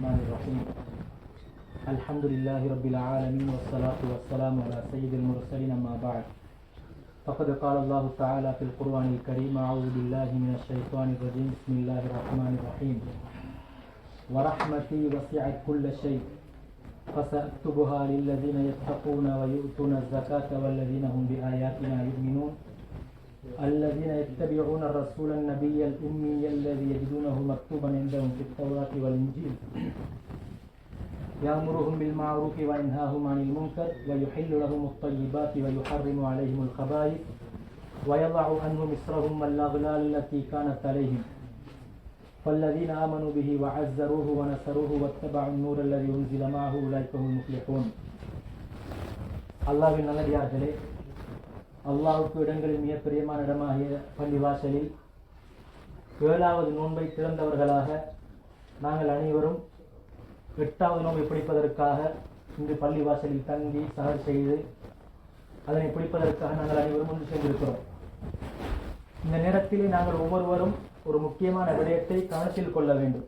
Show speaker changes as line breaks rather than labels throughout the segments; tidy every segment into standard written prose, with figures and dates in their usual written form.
الرحمن الرحيم الحمد لله رب العالمين والصلاة والسلام على سيد المرسلين أما بعد فقد قال الله تعالى في القرآن الكريم أعوذ بالله من الشيطان الرجيم بسم الله الرحمن الرحيم ورحمتي وسعت كل شيء فسأكتبها للذين يتقون ويؤتون الزكاة والذين هم بآياتنا يؤمنون الذين يتبعون الرسول النبي الأمي الذي يجدونه مكتوبا عندهم في التوراة والإنجيل يأمرهم بالمعروف وينهاهم عن المنكر ويحل لهم الطيبات ويحرم عليهم الخبائث ويضع عنهم إصرهم والأغلال التي كانت عليهم فالذين آمنوا به وعزروه ونصروه واتبعوا النور الذي أنزل معه أولئك هم المفلحون. அல்லாஹ்வின் நல்லடியார்களே, அல்லாஹ்வுக்கு இடங்களில் மிக பிரியமான இடமாகிய பள்ளிவாசலில் 7வது நோன்பை திறந்தவர்களாக நாங்கள் அனைவரும் 8வது நோன்பை பிடிப்பதற்காக இன்று பள்ளிவாசலில் தங்கி சஹர் செய்து அதனை பிடிப்பதற்காக நாங்கள் அனைவரும் ஒன்று சேர்ந்திருக்கிறோம். இந்த நேரத்திலே நாங்கள் ஒவ்வொருவரும் ஒரு முக்கியமான விடயத்தை கவனத்தில் கொள்ள வேண்டும்.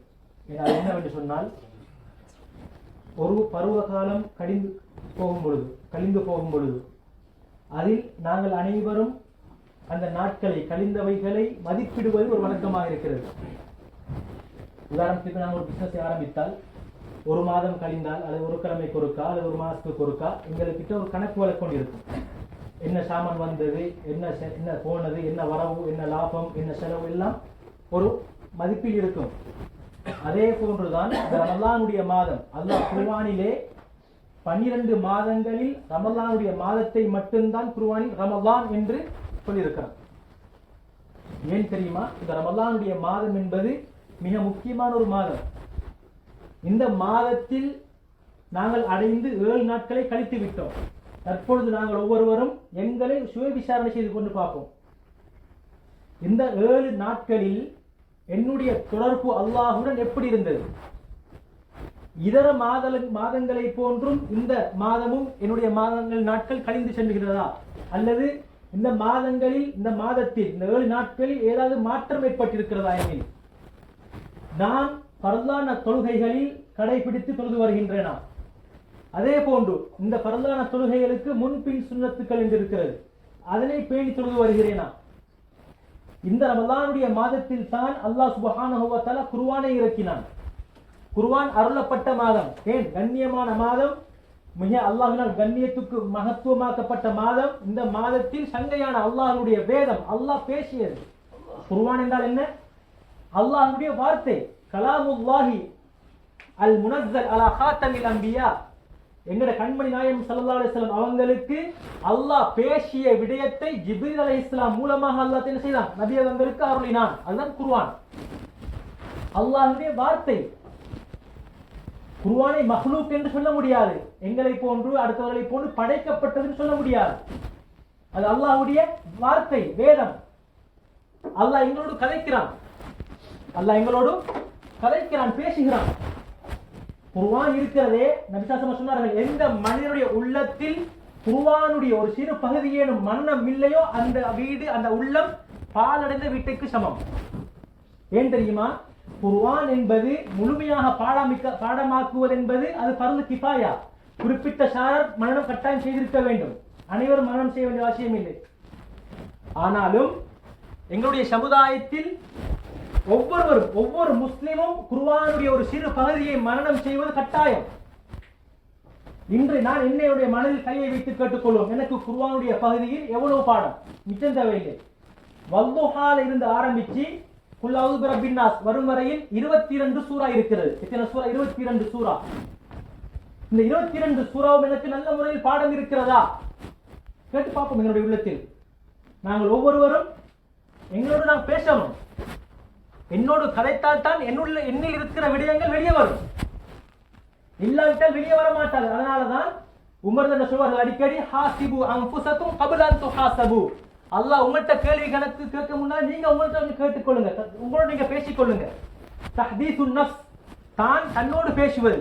அது என்னவென்று சொன்னால், ஒரு பருவ காலம் கழிந்து போகும் பொழுது அதில் நாங்கள் அனைவரும் அந்த நாட்களை கழிந்தவைகளை மதிப்பிடுவது ஒரு வழக்கமாக இருக்கிறது. உதாரணத்துக்கு நாங்கள் ஒரு பிசினஸை ஆரம்பித்தால் ஒரு மாதம் கழிந்தால் அல்லது ஒரு கிழமைக்கு ஒருக்கா அல்லது ஒரு மாதத்துக்கு ஒருக்கா எங்கள்கிட்ட ஒரு கணக்கு வழக்கம் இருக்கும். என்ன சாமான் வந்தது, என்ன போனது, என்ன வரவு, என்ன லாபம், என்ன செலவு எல்லாம் ஒரு மதிப்பில் இருக்கும். அதே போன்றுதான் ரமலானுடைய மாதம். அல்லாஹ் குர்ஆனிலே 12 மாதங்களில் ரமலானுடைய மாதத்தை மட்டும்தான் குர்ஆனில் ரமலான் என்று சொல்லியிருக்கிறார். ஏன் தெரியுமா? இந்த ரமலானுடைய மாதம் என்பது மிக முக்கியமான ஒரு மாதம். இந்த மாதத்தில் நாங்கள் அடைந்து 7 நாட்களை கழித்து விட்டோம். தற்பொழுது நாங்கள் ஒவ்வொருவரும் எங்களை சுய விசாரணை செய்து கொண்டு பார்ப்போம். இந்த 7 நாட்களில் என்னுடைய தொடர்பு அல்லாஹுடன் எப்படி இருந்தது? இதர மாதங்களை போன்றும் இந்த மாதமும் என்னுடைய நாட்கள் கழிந்து செல்கிறதா, அல்லது இந்த மாதத்தில் இந்த 7 நாட்களில் ஏதாவது மாற்றம் ஏற்பட்டிருக்கிறதா எனில் நான் பரலான தொழுகைகளில் கடைபிடித்து தொழுது வருகின்றேனா? அதே போன்று இந்த பரலான தொழுகைகளுக்கு முன்பின் சுன்னத்துக்கள் என்று இருக்கிறது, அதனை பேணி தொழுது வருகிறேனா? இந்த ரமலானுடைய மாதத்தில் தான் அல்லாஹ் சுப்ஹானஹு வ தஆலா குர்ஆனை இறக்கினான். குர்ஆன் அருளப்பட்ட மாதம். ஏன்? கண்ணியமான மாதம், மிக அல்லாஹ்வினால் கண்ணியத்துக்கு மகத்துவமாக்கப்பட்ட மாதம். இந்த மாதத்தில் சங்கையான அல்லாஹ்வுடைய வேதம், அல்லாஹ் பேசியது. குர்ஆன் என்றால் என்ன? அல்லாஹ்வுடைய வார்த்தை, கலாமுல்லாஹி அல் முனஸ்ஸல் அலா ஹாத்தமில் அன்பியா. எங்கட கண்மணி நாயகம் ஸல்லல்லாஹு அலைஹி வஸல்லம் அவங்களுக்கு அல்லாஹ் பேசிய விடயத்தை ஜிப்ரீல் அலைஹிஸ்ஸலாம் மூலமாக அல்லாஹ் என்ன செய்தான்? நபி அவங்களுக்கு அருளினான். அதுதான் குர்ஆன், அல்லாஹ்வுடைய வார்த்தை. குர்ஆனை மக்லூக் என்று சொல்ல முடியாது, எங்களை போன்று அடுத்தவர்களை போன்று படைக்கப்பட்டதுன்னு சொல்ல முடியாது. அது அல்லாஹ்வுடைய வார்த்தை, வேதம். அல்லாஹ் எங்களோடு கதைக்கிறான், பேசுகிறான். குர்ஆன் இருக்கிறதே, நபி ஸல்லல்லாஹு அலைஹி சொன்னார்கள், எந்த மனிதனுடைய உள்ளத்தில் குர்ஆனுடைய ஒரு சிறு பகுதியேனும் மரணம் இல்லையோ அந்த வீடு, அந்த உள்ளம் பாலடைந்த வீட்டுக்கு சமம். ஏன் தெரியுமா? குர்ஆன் என்பது முழுமையாக பாடமாக்குவது என்பது அது ஃபர்து கிஃபாயா. குறிப்பிட்ட சாரர் மரணம் கட்டாயம் செய்திருக்க வேண்டும், அனைவரும் மரணம் செய்ய வேண்டிய அவசியம் இல்லை. ஆனாலும் எங்களுடைய சமுதாயத்தில் ஒவ்வொரு முஸ்லிமும் குர்ஆனுடைய ஒரு சிறு பகுதியை மரணம் செய்வது கட்டாயம். இன்று நான் என்னுடைய மனதில் கையை வைத்து கேட்டுக்கொள்வோம், எனக்கு குர்ஆனுடைய பகுதியில் எவ்வளவு பாடம் மிச்சம் தேவையில்லை. வல்லுஹால இருந்து ஆரம்பிச்சு குல் அஊது பிரப்பின் நாஸ் வரும் வரையில் 22 சூரா இருக்கிறது. எத்தனை சூரா? 22 சூரா. இந்த 22 சூறாவும் எனக்கு நல்ல முறையில் பாடம் இருக்கிறதா கேட்டு பார்ப்போம். என்னுடைய உள்ளத்தில் நாங்கள் ஒவ்வொருவரும் எங்களோடு நான் பேசணும். என்னோடு கதைத்தால் தான் என்னில் இருக்கிற விடயங்கள் வெளியே வரும், இல்லாவிட்டால் வெளியே வர மாட்டாது. அதனாலதான் உமர் என்ன சொல்வார்கள் அடிக்கடி, ஹாசிபு அன்ஃபுஸக்கும் கப்ல அன் துஹாசபு. அல்லாஹ் உங்கள்கிட்ட கேள்வி கணக்கு கேட்க முன்னாடி நீங்க உங்கள்கிட்ட கேட்டுக்கொள்ளுங்க, உங்களோட நீங்க பேசிக்கொள்ளுங்க. தஹ்தீசுன் நஃப்ஸ், தான் தன்னோடு பேசுவது.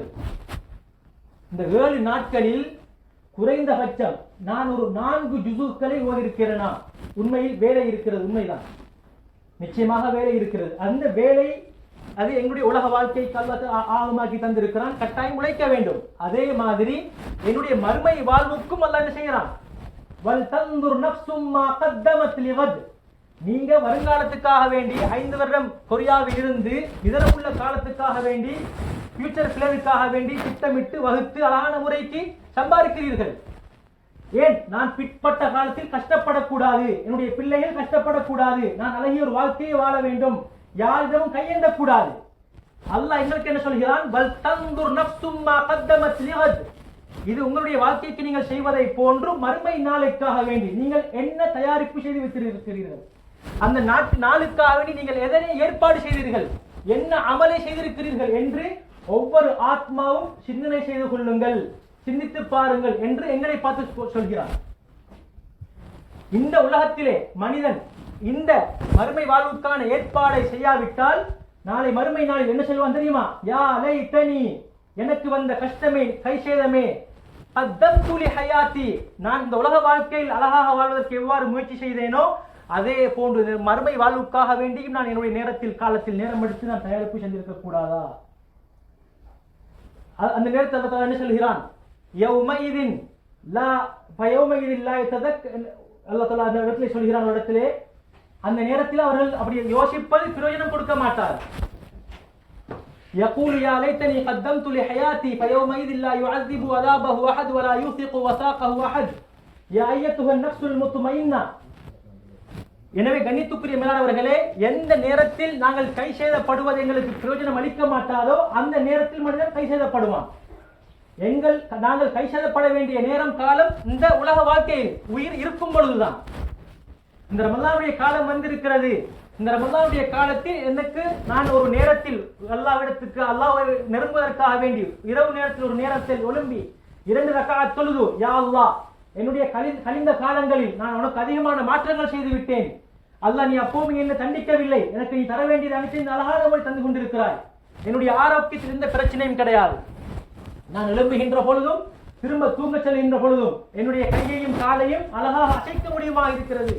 இந்த 7 நாட்களில் குறைந்தபட்சம் நான் ஒரு 4 ஜுஸுக்களை ஓதிருக்கிறேனா? உண்மையில் வேலை இருக்கிறது, உண்மைதான், நிச்சயமாக வேலை இருக்கிறது. அந்த வேலை அது எங்களுடைய உலக வாழ்க்கைக்கு அல்லாஹ் ஆழமாக்கி தந்திருக்கிறான். கட்டாயம் உழைக்க வேண்டும். அதே மாதிரி என்னுடைய மறுமை வாழ்வுக்கும் அல்லாஹ் என்ன செய்யறான்? வல் தன்துர் நஃப்சும் மா கத்தமத் லிகத். நீங்க வருங்காலத்துக்காக வேண்டி 5 வருடம் கொரியாவில் இருந்து இதற்குள்ள காலத்துக்காக வேண்டி ஃபியூச்சர் பிளானுக்காக வேண்டி திட்டமிட்டு வகுத்து அழகான முறைக்கு சம்பாதிக்கிறீர்கள். ஏன்? நான் பிற்பட்ட காலத்தில் கஷ்டப்படக்கூடாது, என்னுடைய பிள்ளைகள் கஷ்டப்படக்கூடாது, நான் அழகிய ஒரு வாழ்க்கையை வாழ வேண்டும், யாரிடமும் கையேந்த கூடாது. அல்லாஹ் எங்களுக்கு என்ன சொல்கிறான்? வல் தன்துர் நஃப்சும் மா கத்தமத் லிகத். இது உங்களுடைய வாழ்க்கைக்கு நீங்கள் செய்வதை போன்று மறுமை நாளுக்காக வேண்டி நீங்கள் என்ன தயாரிப்பு செய்து வைத்திருக்கிறீர்கள், அந்த நாளுக்காக வேண்டி நீங்கள் எதனை ஏற்பாடு செய்தீர்கள், என்ன அமலை செய்திருக்கிறீர்கள் என்று ஒவ்வொரு ஆத்மாவும் சிந்தனை செய்து கொள்ளுங்கள், சிந்தித்து பாருங்கள் என்று எங்களை பார்த்து சொல்கிறார். இந்த உலகத்திலே மனிதன் இந்த மறுமை வாழ்வுக்கான ஏற்பாடை செய்யாவிட்டால் நாளை மறுமை நாளில் என்ன சொல்வான் தெரியுமா? யா லைதனி, எனக்கு வந்த கஷ்டமே, கை சேதமே, கத்தம்து லி ஹயாத்தி, நான் இந்த உலக வாழ்க்கையில் அழகாக வாழ்வதற்கு எவ்வாறு முயற்சி செய்தேனோ அதே போன்று மறுமை வாழ்வுக்காக வேண்டியும் நான் என்னுடைய நேரத்தில் காலத்தில் நேரம் எடுத்து நான் தயாரிப்பு செஞ்சிருக்க கூடாதா? அந்த நேரத்தில் அல்லாஹ் என்ன சொல்கிறான்? யௌமைதின் லா ஃபயௌமைதின் லா யததக். அல்லாஹ் தஆலா அந்த இடத்திலே சொல்கிறான், இடத்திலே அந்த நேரத்தில் அவர்கள் அப்படி யோசிப்பது பிரயோஜனம் கொடுக்க மாட்டார். يقول يا ليتني قدمت لحياتي فيومئذ لا يعذب عذابه أحد ولا يوثق وثاقه أحد يا أيتها النفس المطمئنة. எனவே கண்ணியத்துக்குரிய மேலானவர்களே, எந்த நேரத்தில் நாங்கள் கை செய்தப்படுவது எங்களுக்கு பிரயோஜனம் அளிக்க மாட்டாதோ அந்த நேரத்தில் மனிதன் கை செய்தப்படுவான். நாங்கள் கை செய்தப்பட வேண்டிய நேரம் காலம் இந்த உலக வாழ்க்கையில் உயிர் இருக்கும் பொழுதுதான். இந்த ரமலானுடைய காலம் வந்திருக்கிறது. இந்த ரமலானுடைய காலத்தில் எனக்கு நான் ஒரு நேரத்தில் அல்லாஹ்விடத்துக்கு அல்லாஹ்வை நெருங்குவதற்காக வேண்டி இரவு நேரத்தில் ஒரு நேரத்தில் எழும்பி 2 ரக்அத் தொழுது, யா அல்லாஹ், என்னுடைய கழிந்த காலங்களில் நான் உனக்கு அதிகமான மாற்றங்கள் செய்து விட்டேன். அல்லாஹ், நீ அப்போவும் என்னை தண்டிக்கவில்லை, எனக்கு நீ தர வேண்டியது அனைத்தையும் அழகான முறை தந்து கொண்டிருக்கிறாய். என்னுடைய ஆரோக்கியத்தில் எந்த பிரச்சனையும் கிடையாது. நான் எழும்புகின்ற பொழுதும் திரும்ப தூங்க செல்கின்ற பொழுதும் என்னுடைய கையையும் காலையும் அழகாக அசைக்க முடியுமா இருக்கிறது.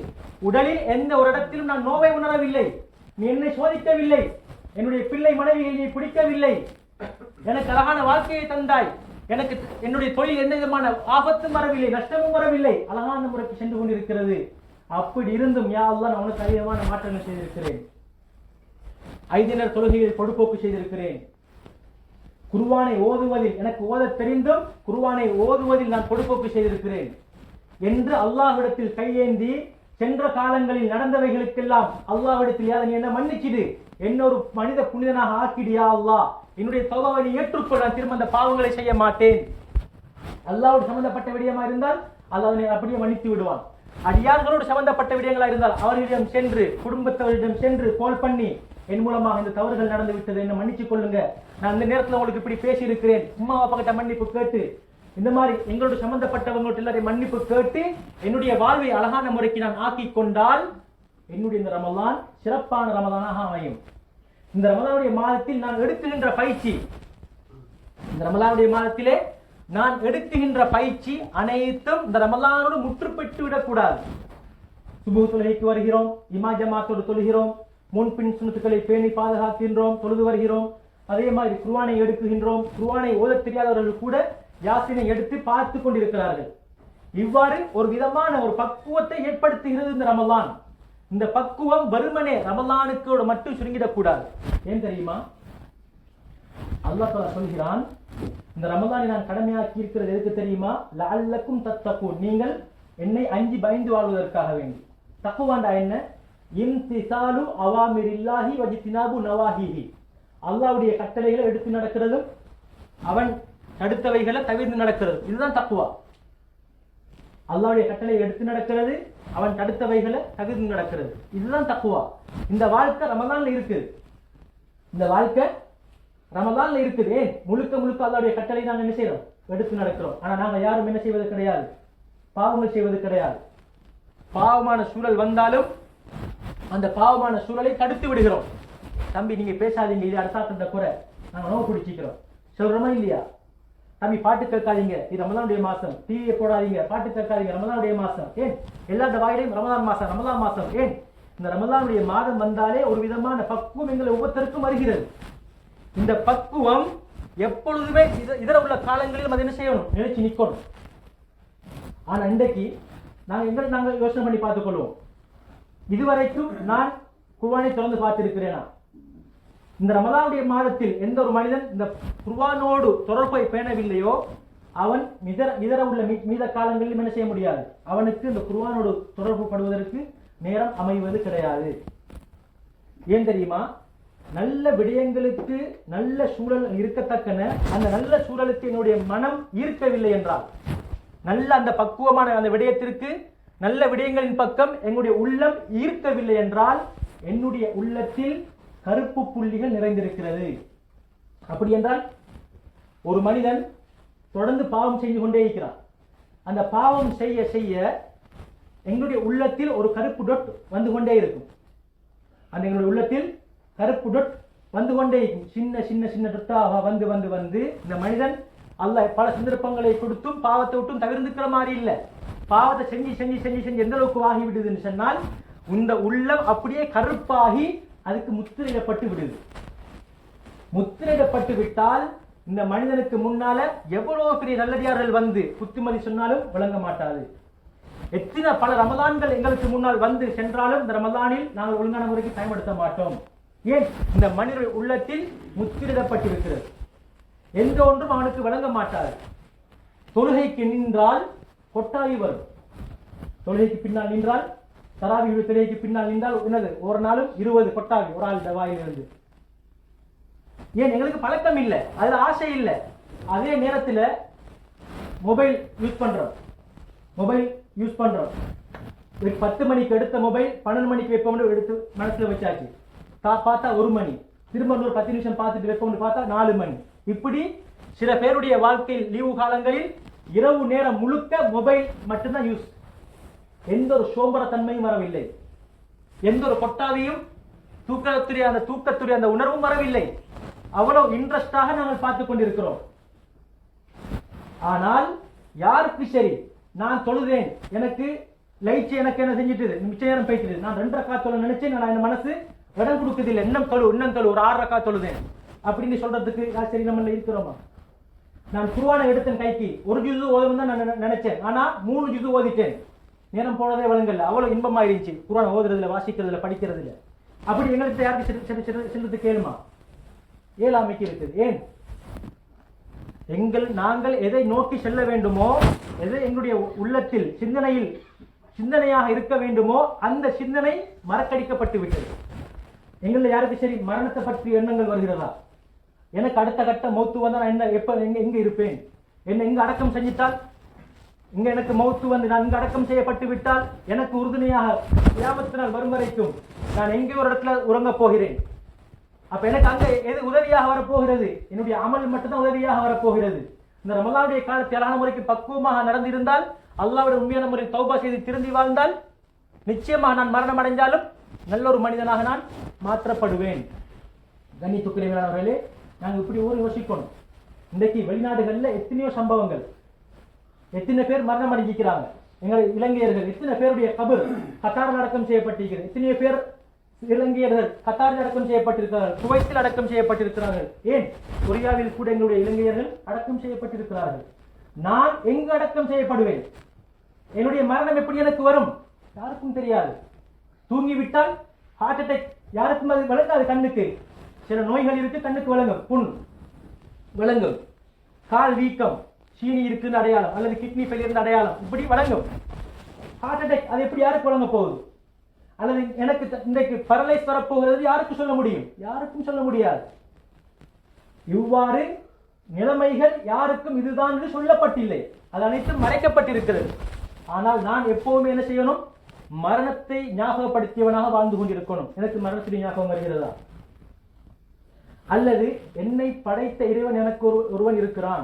உடலில் எந்த ஒரு இடத்திலும் நான் நோவை உணரவில்லை. நீ என்னை சோதிக்கவில்லை, என்னுடைய பிள்ளை மனைவியை நீ பிடிக்கவில்லை, எனக்கு அழகான வாழ்க்கையை தந்தாய், எனக்கு என்னுடைய தொழில் எந்த விதமான ஆபத்தும் வரவில்லை, நஷ்டமும் வரவில்லை, அழகான முறைக்கு சென்று கொண்டிருக்கிறது. அப்படி இருந்தும் யா அல்லாஹ், நான் உனக்கு அதிகமான மாற்றங்கள் செய்திருக்கிறேன். 5 நேர தொழுகையில் பொடுப்போக்கு செய்திருக்கிறேன். குர்ஆனை ஓதுவதில் எனக்கு ஓத தெரிந்தும் குர்ஆனை ஓதுவதில் நான் பொடுப்போக்கு செய்திருக்கிறேன் என்று அல்லாஹ்விடத்தில் கையேந்தி சென்ற காலங்களில் நடந்தவைகளுக்கெல்லாம் அல்லாஹ்விடத்தில் நீ என்ன மன்னிச்சிடு, என்ன ஒரு மனித புனிதனாக ஆக்கிடியா அல்லாஹ், என்னுடைய தௌபாவை நீ ஏற்றுக்கொள், நான் திரும்ப அந்த பாவங்களை செய்ய மாட்டேன். அல்லாஹ்வோடு சம்பந்தப்பட்ட விடயமா இருந்தால் அல்லாஹ் அப்படியே மன்னித்து விடுவான். அடியார்களோடு சம்பந்தப்பட்ட விடயங்களா இருந்தால் அவர்களிடம் சென்று, குடும்பத்தவரிடம் சென்று கோல் பண்ணி, என் மூலமாக இந்த தவறுகள் நடந்து விட்டது, என்ன மன்னிச்சுக் கொள்ளுங்க, நான் இந்த நேரத்தில் உங்களுக்கு இப்படி பேசி இருக்கிறேன், உம்மா அப்பா கிட்ட மன்னிப்பு கேட்டு, இந்த மாதிரி எங்களோட சம்பந்தப்பட்டவங்களோட எல்லாரையும் மன்னிப்பு கேட்டு என்னுடைய வாழ்வை அழகான முறைக்கு நான் ஆக்கி கொண்டால் என்னுடைய இந்த ரமலான் சிறப்பான ரமலானாக அமையும். இந்த ரமலானுடைய மாதத்தில் நான் எடுக்குகின்ற பயிற்சி, இந்த ரமலானுடைய மாதத்திலே நான் எடுக்குகின்ற பயிற்சி அனைத்தும் இந்த ரமலானோடு முற்றுப்பெற்று விடக்கூடாது. சுபஹ் தொழுகைக்கு வருகிறோம், இமா ஜமாத்தோடு தொழுகிறோம், முன்பின் சுன்னத்துக்களை பேணி பாதுகாக்கின்றோம், தொழுது வருகிறோம். அதே மாதிரி குர்ஆனை எடுக்குகின்றோம். குர்ஆனை ஓதத் தெரியாதவர்கள் கூட யாசினை எடுத்து பார்த்து கொண்டிருக்கிறார்கள். இவ்வாறு ஒரு விதமான ஒரு பக்குவத்தை ஏற்படுத்துகிறது இந்த ரமலான். இந்த பக்குவம் வெறுமனே ரமலானுக்கு மட்டும் சுருங்கிடக்கூடாது. ஏன் தெரியுமா? அல்லாஹ் தஆலா சொல்கிறான், இந்த ரமலானை நான் கடமையாக்கி இருக்கிறது எதுக்கு தெரியுமா? லஅல்லக்கும் தத்தகூன், நீங்கள் என்னை அஞ்சி பயந்து வாழ்வதற்காக வேண்டி. தக்வாண்டா என்ன? இம்திசாலு அவாமிரில்லாஹி வஜ்தினாபு நவாஹிஹி, அல்லாஹ்வுடைய கட்டளைகளை எடுத்து நடக்கிறதும் அவன் தடுத்தவைகளை தவிர்த்து நடக்கிறது, இதுதான் தக்வா. அல்லாஹ்வுடைய கட்டளையை எடுத்து நடக்கிறது, அவன் தடுத்தவைகளை தவிர்த்து நடக்கிறது, இதுதான் தக்வா. இந்த வாழ்க்கை ரமலான்ல இருக்குது. இந்த வாழ்க்கை ரமலான்ல இருக்குது. ஏன்? முழுக்க முழுக்க அல்லாஹ்வுடைய கட்டளை நாங்கள் என்ன செய்யறோம்? எடுத்து நடக்கிறோம். ஆனா நாங்க யாரும் என்ன செய்வது கிடையாது, பாவங்கள் செய்வது கிடையாது. பாவமான சூழல் வந்தாலும் அந்த பாவமான சூழலை தடுத்து விடுகிறோம். தம்பி நீங்க பேசாதீங்க, இது அடுத்த குறை, நாங்க நோவு பிடிச்சிக்கிறோம் சொல்றோமா இல்லையா? தம்பி பாட்டு கேட்காதீங்க, இது ரமலானுடைய மாசம், டிவியை போடாதீங்க, பாட்டு கேட்காதீங்க, ரமலானுடைய மாசம். ஏன்? எல்லா வாயிலையும் ரமலான் மாசம், ரமலான் மாசம். ஏன்? இந்த ரமலானுடைய மாதம் வந்தாலே ஒரு விதமான பக்குவம் எங்களை ஒவ்வொருத்தருக்கும் வருகிறது. இந்த பக்குவம் எப்பொழுதுமே இதர உள்ள காலங்களில் அது என்ன செய்யணும், நினைச்சு நிற்கணும். ஆனா இன்றைக்கு நாங்க யோசனை பண்ணி பார்த்துக் கொள்வோம். இதுவரைக்கும் நான் குர்ஆனை திறந்து பார்த்திருக்கிறேனா? இந்த ரமலானுடைய மாதத்தில் எந்த ஒரு மனிதன் இந்த குர்ஆனோடு தொடர்பை பேணவில்லையோ அவன் இதர உள்ள மீத காலங்களில் என்ன செய்ய முடியாது, அவனுக்கு இந்த குர்ஆனோடு தொடர்பு படுவதற்கு நேரம் அமைவது கிடையாது. ஏன் தெரியுமா? நல்ல விடயங்களுக்கு நல்ல சூழல் இருக்கத்தக்கன அந்த நல்ல சூழலுக்கு என்னுடைய மனம் ஈர்க்கவில்லை என்றால், நல்ல அந்த பக்குவமான அந்த விடயத்திற்கு நல்ல விடயங்களின் பக்கம் என்னுடைய உள்ளம் ஈர்க்கவில்லை என்றால் என்னுடைய உள்ளத்தில் கருப்பு புள்ளிகள் நிறைந்திருக்கிறது. அப்படி என்றால் ஒரு மனிதன் தொடர்ந்து பாவம் செய்து கொண்டே இருக்கிறான். அந்த பாவம் செய்ய செய்ய எங்களுடைய உள்ளத்தில் ஒரு கருப்பு டொட் வந்து கொண்டே இருக்கும். அந்த எங்களுடைய உள்ளத்தில் கருப்பு டொட் வந்து கொண்டே இருக்கும். சின்ன சின்ன சின்ன டொட்டாக வந்து வந்து வந்து இந்த மனிதன் அல்லாஹ் பல சந்தர்ப்பங்களை கொடுத்தும் பாவத்தை விட்டும் தவிர்த்துக்கிற மாதிரி இல்லை. பாவத்தை செஞ்சு செஞ்சு செஞ்சு செஞ்சு எந்த அளவுக்கு ஆகி விடுதுன்னு சொன்னால் இந்த உள்ளம் அப்படியே கருப்பாகி அதுக்கு முத்திரையிடப்பட்டு விடுது. முத்திரையிடப்பட்டு விட்டால் இந்த மனிதனுக்கு முன்னால எவ்வளவு பெரிய நல்லடியார்கள் வந்து புத்திமதி சொன்னாலும் விளங்க மாட்டாது. எத்தனை பல ரமலான்கள் எங்களுக்கு முன்னால் வந்து சென்றாலும் இந்த ரமலானில் நாங்கள் ஒழுங்கான முறைக்கு பயன்படுத்த மாட்டோம். ஏன்? இந்த மனித உள்ளத்தில் முத்திரிடப்பட்டிருக்கிறது. எந்த ஒன்றும் அவனுக்கு வழங்க மாட்டாது. தொழுகைக்கு நின்றால் கொட்டாவி வரும். தொழுகைக்கு பின்னால் நின்றால், தராவியுடைய தொழுகைக்கு பின்னால் நின்றால் என்னது, ஒரு நாளும் 20 கொட்டாவி ஒரு ஆள் வாயிலிருந்து. ஏன்? எங்களுக்கு பழக்கம் இல்லை, அதுல ஆசை இல்லை. அதே நேரத்தில் மொபைல் யூஸ் பண்றோம். 10 மணிக்கு எடுத்த மொபைல் 12 மணிக்கு வைப்போம்னு எடுத்து மனசுல வச்சாச்சு. பார்த்தா 1 மணி, திரும்ப ஒரு 10 நிமிஷம் பார்த்துட்டு வைப்போம்னு பார்த்தா 4 மணி. இப்படி சில பேருடைய வாழ்க்கையில் லீவு காலங்களில் இரவு நேரம் முழுக்க மொபைல் மட்டும்தான் யூஸ். எந்த ஒரு சோம்பரத்தன்மையும் வரவில்லை, எந்த ஒரு கொட்டாவியும் தூக்கத்துடைய அந்த உணர்வும் வரவில்லை. அவ்வளவு இன்ட்ரெஸ்டாக நாங்கள் பார்த்துக் கொண்டிருக்கிறோம். ஆனால் யாருக்கு சரி, நான் தொழுதேன், எனக்கு லைட் எனக்கு என்ன செஞ்சுட்டு மிச்ச நேரம் போயிட்டு, நான் 2 ரக்காத் தொழ நினைச்சேன், நான் என் மனசு இடம் கொடுக்குதில்லை, இன்னும் தொழு ஒரு 6 ரக்காத் தொழுதேன் அப்படின்னு சொல்றதுக்கு சரி நம்ம இருக்கிறோமா? நான் குர்ஆனை எடுத்தேன் கைக்கு, ஒரு ஜுஸு ஓதணும் தான் நான் நினைச்சேன், ஆனா 3 ஜுஸு ஓதிட்டேன், நேரம் போனதே வழங்கல, அவ்வளவு இன்பமா இருந்துச்சு குர்ஆனை ஓதுறதுல, வாசிக்கிறதுல, படிக்கிறதுல. அப்படி எங்களுக்கு யாருக்கு செல்றது கேளுமா? ஏழாமைக்கு இருக்குது. ஏன்? நாங்கள் எதை நோக்கி செல்ல வேண்டுமோ, எதை எங்களுடைய உள்ளத்தில் சிந்தனையாக இருக்க வேண்டுமோ அந்த சிந்தனை மறக்கடிக்கப்பட்டு விட்டது. எங்களில் யாருக்கு சரி மரணத்தை பற்றி எண்ணங்கள் வருகிறதா? எனக்கு அடுத்த கட்ட மௌத்து வந்தா நான் எங்க இருப்பேன், என்ன எங்க அடக்கம் செஞ்சிட்டால், இங்க எனக்கு மௌத்து வந்து நான் இங்க அடக்கம் செய்யப்பட்டு விட்டால் எனக்கு உறுதுணையாக கியாமத்தினால் வரும் வரைக்கும் நான் எங்கே ஒரு இடத்துல உறங்க போகிறேன். அப்ப எனக்கு அங்க எது உதவியாக வரப்போகிறது? என்னுடைய அமல் மட்டும்தான் உதவியாக வரப்போகிறது. இந்த ரமலானுடைய காலத்தில் அழகான முறைக்கு பக்குவமாக நடந்திருந்தால், அல்லாஹ்வுடைய உண்மையான முறையில் தௌபா செய்து திருந்தி வாழ்ந்தால், நிச்சயமாக நான் மரணம் அடைந்தாலும் நல்ல ஒரு மனிதனாக நான் மாற்றப்படுவேன். கண்ணியத்துக்குரியவர்களே, நாங்கள் இப்படி யோசிக்கணும். இன்றைக்கு வெளிநாடுகளில் எத்தனையோ சம்பவங்கள், எத்தனை பேர் மரணம் அடைஞ்சிக்கிறாங்க. எங்கள் இலங்கையர்கள் எத்தனை பேருடைய கபர் கத்தாரில் அடக்கம் செய்யப்பட்டிருக்கிறது. எத்தனையோ பேர் இலங்கையர்கள் கத்தாரில் அடக்கம் செய்யப்பட்டிருக்கிறார்கள், குவைத்தில் அடக்கம் செய்யப்பட்டிருக்கிறார்கள். ஏன்? கொரியாவில் கூட எங்களுடைய இலங்கையர்கள் அடக்கம் செய்யப்பட்டிருக்கிறார்கள். நான் எங்கு அடக்கம் செய்யப்படுவேன்? என்னுடைய மரணம் எப்படி எனக்கு வரும்? யாருக்கும் தெரியாது. தூங்கிவிட்டால் ஹார்ட் அட்டாக், யாருக்கும் அது விளங்காது. கண்ணுக்கு சில நோய்கள் இருக்கு, கண்ணுக்கு விளங்கும், புண் விளங்கும், கால் வீக்கம், சீனி இருக்குன்னு அடையாளம், அல்லது கிட்னி ஃபெயிலியர் அடையாளம், இப்படி வழங்கும். ஹார்ட் அட்டாக் அது எப்படி யாருக்கு வழங்க போகுது? அல்லது எனக்கு இன்றைக்கு பரலைஸ் வரப்போகிறது, யாருக்கு சொல்ல முடியும்? யாருக்கும் சொல்ல முடியாது. இவ்வாறு நிலைமைகள் யாருக்கும் இதுதான் என்று சொல்லப்பட்டில்லை, அது அனைத்தும் மறைக்கப்பட்டிருக்கிறது. ஆனால் நான் எப்பவுமே என்ன செய்யணும்? மரணத்தை ஞாபகப்படுத்தியவனாக வாழ்ந்து கொண்டிருக்கணும். எனக்கு மரணத்துடைய ஞாபகம் வருகிறதா? அல்லது என்னை படைத்த இறைவன் எனக்கு ஒருவன் இருக்கிறான்,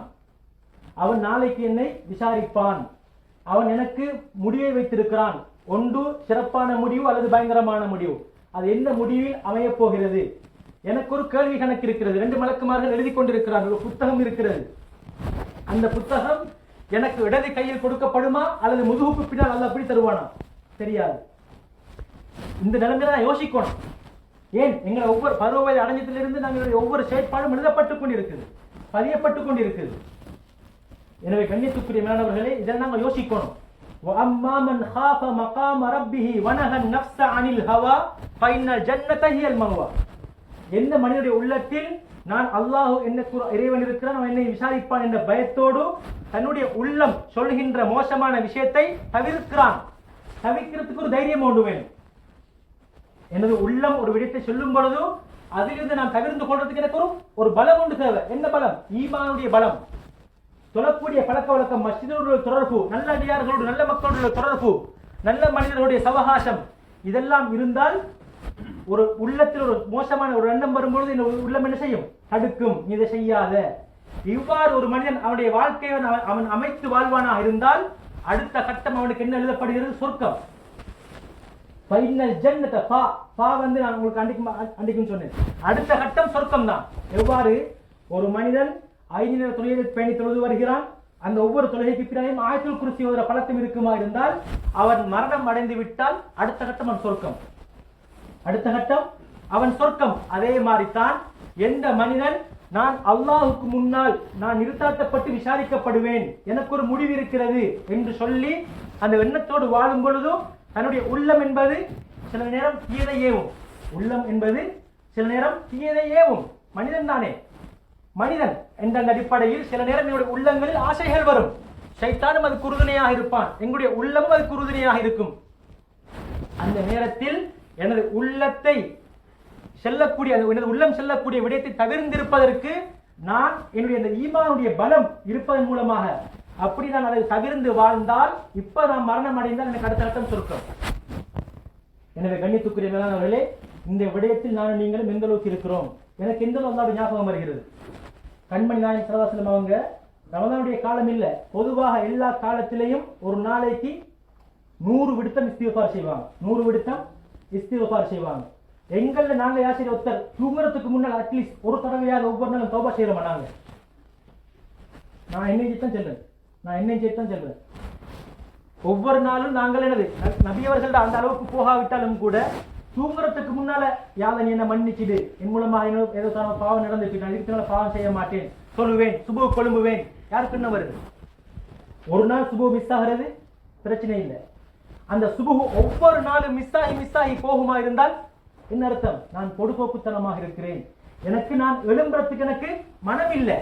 அவன் நாளைக்கு என்னை விசாரிப்பான், அவன் எனக்கு முடிவை வைத்திருக்கிறான். ஒன்று சிறப்பான முடிவு அல்லது பயங்கரமான முடிவு. அது என்ன முடிவில் அமையப் போகிறது? எனக்கு ஒரு கேள்வி கணக்கு இருக்கிறது. 2 மலக்குமார்கள் எழுதி கொண்டிருக்கிறார்கள். ஒரு புத்தகம் இருக்கிறது. அந்த புத்தகம் எனக்கு இடது கையில் கொடுக்கப்படுமா அல்லது முதுகுக்கு பின்னால் அல்ல அப்படி தருவானா? தெரியாது. இந்த நிலைமையில நான் யோசிக்கணும். ஏன் எங்களை ஒவ்வொரு 10 வயது அடைஞ்சத்திலிருந்து நாங்கள் ஒவ்வொரு செயற்பாடும் எழுதப்பட்டுக் கொண்டிருக்குது, பதியப்பட்டுக் கொண்டிருக்குது. எனவே கண்ணியத்துக்குரிய மேலானவர்களே, இதை நாங்கள் யோசிக்கணும். وَأَمَّا مَنْ خَافَ مَقَامَ رَبِّهِ وَنَهَى النَّفْسَ عَنِ الْهَوَى فَإِنَّ الْجَنَّةَ هِيَ الْمَأْوَى. எந்த மனிதனுடைய உள்ளத்தில் நான் அல்லாஹ் என்ன இறைவன் இருக்கிறான், அவன் என்னை விசாரிப்பான் என்ற பயத்தோடு தன்னுடைய உள்ளம் சொல்கின்ற மோசமான விஷயத்தை தவிர்க்கிறான். தவிர்க்கிறதுக்கு ஒரு தைரியம் ஒன்று வேணும். எனது உள்ளம் ஒரு விடயத்தை சொல்லும் பொழுது அதிலிருந்து நான் தவிர்த்து கொள்றதுக்கு எனக்கு ஒரு பலம் ஒன்று தேவை. என்ன பலம்? ஈமானுடைய பலம். தொழக்கூடிய பழக்க வழக்கம், மஸ்ஜிதோடு தொடர்பு, நல்ல அடியார்களோடு நல்ல மக்களோட தொடர்பு, நல்ல மனிதர்களுடைய சவகாசம், இதெல்லாம் இருந்தால் ஒரு உள்ளத்தில் ஒரு மோசமான ஒரு எண்ணம் வரும்பொழுது இந்த உள்ளம் என்ன செய்யும்? தடுக்கும். இதை செய்யாத. இவ்வாறு ஒரு மனிதன் அவனுடைய வாழ்க்கையை அவன் அமைத்து வாழ்வானாக இருந்தால் அடுத்த கட்டம் அவனுக்கு என்ன எழுதப்படுகிறது? சொர்க்கம். ஃபைனல் ஜன்னத பா வந்து நான் உங்களுக்கு அன்றைக்கும் சொன்னேன். அடுத்த கட்டம் சொர்க்கம் தான். எவ்வாறு ஒரு மனிதன் 5 நேர தொழுகையை பேணி தொழுது வருகிறான், அந்த ஒவ்வொரு தொழுகைக்கு பின்னாலும் ஆயத்துல் குர்சி ஓதுற பழக்கம் இருக்குமா இருந்தால் அவன் மரணம் அடைந்து விட்டால் அடுத்த கட்டம் அவன் சொர்க்கம். அடுத்த கட்டம் அவன் சொர்க்கம். அதே மாதிரி தான் எந்த மனிதன் நான் அல்லாஹுக்கு முன்னால் நான் நிறுத்தாட்டப்பட்டு விசாரிக்கப்படுவேன், எனக்கு ஒரு முடிவு இருக்கிறது என்று சொல்லி அந்த எண்ணத்தோடு வாழும் பொழுதும் தன்னுடைய உள்ளம் என்பது சில நேரம் தீயதை ஏவும். உள்ளம் என்பது சில நேரம் தீயதை ஏவும். மனிதன் தானே, மனிதன் என்ற அடிப்படையில் சில நேரம் என்னுடைய உள்ளங்களில் ஆசைகள் வரும். ஷைத்தானும் அது குருதுணையாக இருப்பான், எங்களுடைய உள்ளமும் அது குருதுணையாக இருக்கும். அந்த நேரத்தில் எனது உள்ளத்தை செல்லக்கூடிய எனது உள்ளம் செல்லக்கூடிய விடயத்தை தவிர்ந்திருப்பதற்கு நான் என்னுடைய அந்த ஈமானுடைய பலம் இருப்பதன் மூலமாக அப்படி நான் அதை தவிர்ந்து வாழ்ந்தால் இப்ப நான் மரணம் அடைந்தால் எனக்கு அடுத்த கட்டம் சொர்க்கம். எனவே கண்ணியத்துக்குரிய மேலானவர்களே, இந்த விடயத்தில் நான் நீங்களும் எந்த அளவுக்கு இருக்கிறோம்? எனக்கு எந்த அளவு ஞாபகம் வருகிறது, கண்மணி நாயகம் ஸல்லல்லாஹு அலைஹி வஸல்லம் அவங்க ரமதானுடைய காலம் இல்லை, பொதுவாக எல்லா காலத்திலையும் ஒரு நாளைக்கு 100 விடுத்தம் இஸ்திக்ஃபார் செய்வாங்க. 100 விடுத்தம் இஸ்திக்ஃபார் செய்வாங்க. எங்கள்ல நாங்க யாசிரி ஒருத்தர் தூங்குறதுக்கு முன்னால் அட்லீஸ்ட் ஒரு தடவையாக ஒவ்வொரு நாளும் தௌபா செய்யறோமா? நாங்க நான் என்ன செய்தான் சொல்றேன் ஒவ்வொரு நாளும் நாங்கள் என்னது நபியவர்கள் அந்த அளவுக்கு போகாவிட்டாலும் கூட தூங்குறதுக்கு முன்னால யாத நீ என்ன மன்னிச்சிடு, என் மூலமாக ஏதோ பாவம் நடந்துட்டு நான் இதுக்கு பாவம் செய்ய மாட்டேன் சொல்லுவேன், சுபு கொழும்புவேன். யாருக்கு என்ன வருது? ஒரு நாள் சுபு மிஸ் ஆகிறது பிரச்சனை இல்லை. அந்த சுபு ஒவ்வொரு நாளும் மிஸ் ஆகி போகுமா இருந்தால் என்ன அர்த்தம்? நான் பொடுபோக்குத்தனமாக இருக்கிறேன், நான் எழும்புறதுக்கு எனக்கு மனம் இல்லை.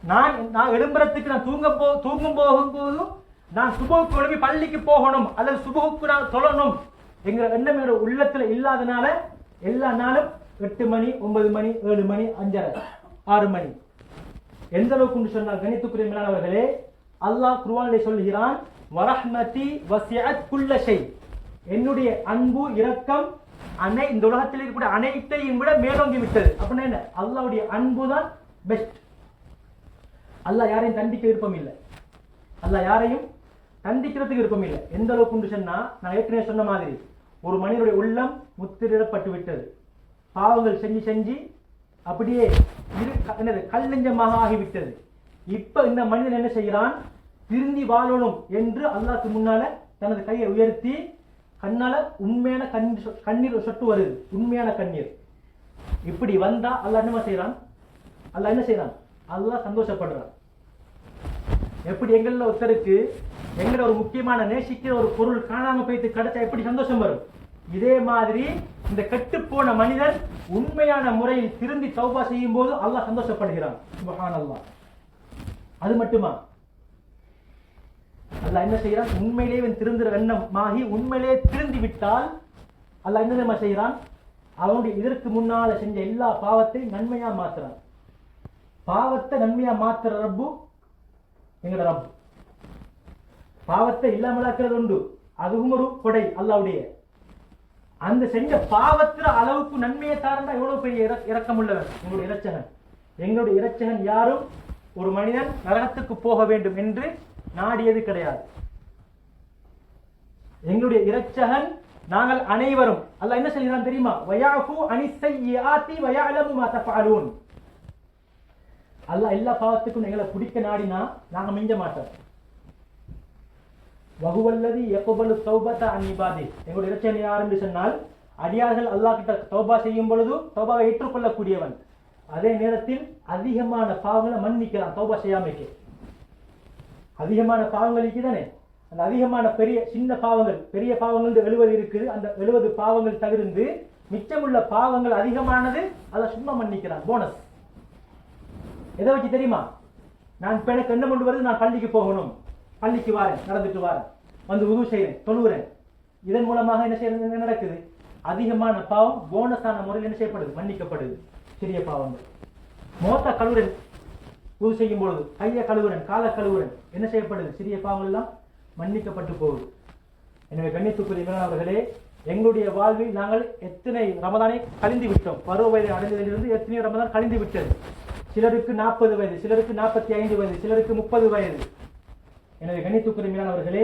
நான் எழும்புறதுக்கு நான் தூங்கும் போகும்போதும் நான் சுபுக்கு எழுப்பி பள்ளிக்கு போகணும் அல்லது சுபுக்கு நான் தொழணும் என்கிற எண்ணம் என்னோட உள்ளத்துல இல்லாதனால எல்லா நாளும் 8 மணி 9 மணி 7 மணி 5:30 6 மணி எந்த அளவுக்கு சொன்னால் கணித்துக்குரிய மேலானவர்களே, அல்லாஹ் குர்ஆனிலே சொல்கிறான், வரஹ்மதி வஸிஅத் குல்ல ஷை, என்னுடைய அன்பு இரக்கம் இந்த உலகத்தில் இருக்கக்கூடிய அனைத்தையும் விட மேலோங்கி விட்டது. அப்படின்னா என்ன? அல்லாஹ்வுடைய அன்பு தான் பெஸ்ட். அல்லாஹ் யாரையும் தண்டிக்க விருப்பம் இல்லை, அல்லாஹ் யாரையும் தண்டிக்கிறதுக்கு விருப்பம் இல்லை. எந்த அளவுக்கு சொன்னா, நான் ஏற்கனவே சொன்ன மாதிரி ஒரு மனிதனுடைய உள்ளம் முத்திரிடப்பட்டு விட்டது, பாவங்கள் செஞ்சு அப்படியே கல் நெஞ்சமாக ஆகிவிட்டது. இப்ப இந்த மனிதன் என்ன செய்கிறான்? திருந்தி வாழணும் என்று அல்லாஹ்க்கு முன்னால தனது கையை உயர்த்தி கண்ணால உண்மையான கண்ணீர் சொட்டு வருது, உண்மையான கண்ணீர். இப்படி வந்தா அல்லாஹ் என்ன செய்யறான்? அல்லாஹ் சந்தோஷப்படுறான். எப்படி எங்கள ஒருத்தருக்கு எங்கட ஒரு முக்கியமான நேசிக்கிற ஒரு பொருள் காணாம போயிட்டு கிடைச்சா எப்படி சந்தோஷம் வரும்? இதே மாதிரி இந்த கெட்டு போன மனிதன் உண்மையான முறையில் திருந்தி தௌபா செய்யும் போது அல்லாஹ் சந்தோஷப்படுகிறான். சுப்ஹானல்லாஹ். அது மட்டுமா? அல்லாஹ் என்ன செய்யறான்? உண்மையிலேயே திருந்துற எண்ணமாகி உண்மையிலேயே திருந்தி விட்டால் அல்லாஹ் என்ன செய்யறான்? அவனுடைய இதற்கு முன்னால செஞ்ச எல்லா பாவத்தையும் நன்மையா மாத்துறான். பாவத்தை நன்மையா மாத்துற ரப்பு எங்கட ரப்பு. பாவத்தை இல்லாமலாக்குறது உண்டு, அதுவும் ஒரு கொடை அல்லாஹ்வுடைய. அந்த செஞ்ச பாவத்துல அளவுக்கு நன்மையை தாரண்டா எவ்வளவு பெரிய இரக்கம் உள்ளவன் எங்களுடைய இரட்சகன். எங்களுடைய இரட்சகன் யாரும் ஒரு மனிதன் நரகத்துக்கு போக வேண்டும் என்று நாடியது கிடையாது. எங்களுடைய இரட்சகன் நாங்கள் அனைவரும் அல்லாஹ் என்ன சொல்கிறான் தெரியுமா? வயாஃபு அனிஸ் ஸய்யிஆத்தி வயஅலமு மா தஃஅலூன். அல்லாஹ் எல்லா பாவத்துக்கும் எங்களை பிடிக்க நாடினா நாங்க மிஞ்ச மாட்டோம். வஹுவல்லதி யக்பலு தௌபத அன் இபாதி. எங்களுடைய இரட்சகன் யார் என்று சொன்னால் அடியார்கள் அல்லாஹ் கிட்ட தௌபா செய்யும் பொழுது தௌபாவை ஏற்றுக்கொள்ளக்கூடியவன். அதே நேரத்தில் அதிகமான பாவங்களை மன்னிக்கிறான். தௌபா செய்யாமைக்கு அதிகமான பாவங்களுக்கு தானே, அந்த அதிகமான பெரிய சின்ன பாவங்கள் பெரிய பாவங்கள் 70 இருக்குது. அந்த 70 பாவங்கள் தவிர்த்து மிச்சமுள்ள பாவங்கள் அதிகமானது அதை சும்மா மன்னிக்கிறான். போனஸ் எதை வச்சு தெரியுமா? நான் இப்ப எனக்கு என்ன கொண்டு வருது, நான் பள்ளிக்கு போகணும், பள்ளிக்கு வாரேன், நடந்துட்டு வாரேன், வந்து உதவு செய்கிறேன், தொழுகிறேன். இதன் மூலமாக என்ன செய்யறது, என்ன நடக்குது? அதிகமான பாவம் போனஸான முறையில் என்ன செய்யப்படுது, மன்னிக்கப்படுது. சிறிய பாவங்கள் மோத்த கழுவுறன் உதவு செய்யும் பொழுது கையை கழுவுறன், காலை கழுவுறன், என்ன செய்யப்படுது? சிறிய பாவங்கள் எல்லாம் மன்னிக்கப்பட்டு போகுது. எனவே கண்ணியத்துக்குரிய அவர்களே, எங்களுடைய வாழ்வில் நாங்கள் எத்தனை ரமதானை கழிந்து விட்டோம். பருவ வயதை அடைந்ததிலிருந்து எத்தனையோ ரமதான் கழிந்து விட்டது. சிலருக்கு 40 வயது, சிலருக்கு 45 வயது, சிலருக்கு 30 வயது. எனவே கண்ணியத்துக்குரிய அவர்களே,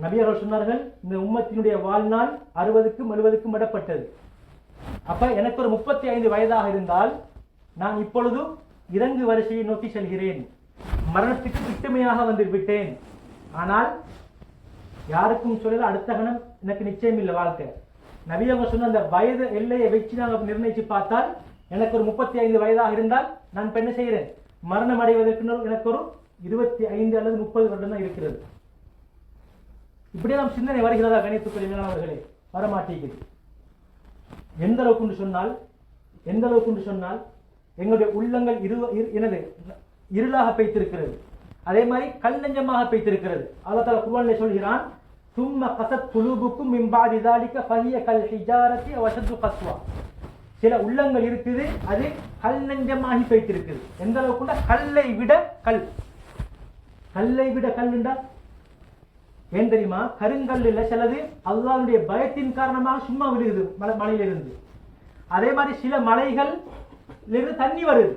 நபி அவர்கள் சொன்னார்கள், இந்த உம்மத்தினுடைய வாழ்நாள் 60க்கும் 70க்கும் விடப்பட்டது. அப்ப எனக்கு ஒரு 35 வயதாக இருந்தால் நான் இப்பொழுது இறங்கு வரிசையை நோக்கி செல்கிறேன், மரணத்துக்கு திட்டமையாக வந்து விட்டேன். ஆனால் யாருக்கும் சொல்லல, அடுத்த கணம் எனக்கு நிச்சயம் இல்லை வாழ்க்கை. நபி அவங்க சொன்ன அந்த வயது எல்லையை வச்சு நாங்கள் நிர்ணயிச்சு பார்த்தால், எனக்கு ஒரு 35 வயதாக இருந்தால் நான் இப்ப என்ன செய்கிறேன், மரணம் அடைவதற்கு எனக்கு ஒரு 25 அல்லது 30 வருடம் தான் இருக்கிறது. இப்படியே நாம் சிந்தனை வருகிறதா கணித்துக்குரிய அவர்களே? வரமாட்டேங்குது. எந்த அளவுக்கு சொன்னால் எங்களுடைய உள்ளங்கள் எனது இருளாக பெய்திருக்கிறது. அதே மாதிரி கல் நெஞ்சமாக பெய்திருக்கிறது. அல்லாஹ் தஆலா குர்ஆனிலே சொல்கிறான், சும்ம கஸத் குலூபுக்கும் மின் பஅதி ஸாலிக ஃபஹிய கல் ஹிஜாரத்தி அவ் அஷத்து கஸ்வா. சில உள்ளங்கள் இருக்குது, அது கல் நெஞ்சமாகி பெய்திருக்குது. எந்த அளவுக்கு? கல்லை விட கல்லுண்டா ஏன் தெரியுமா? கருங்கல்ல சிலது அல்லாஹ்வுடைய பயத்தின் காரணமாக சும்மா விழுகுது மலையிலிருந்து. அதே மாதிரி சில மலைகள் இருந்து தண்ணி வருது.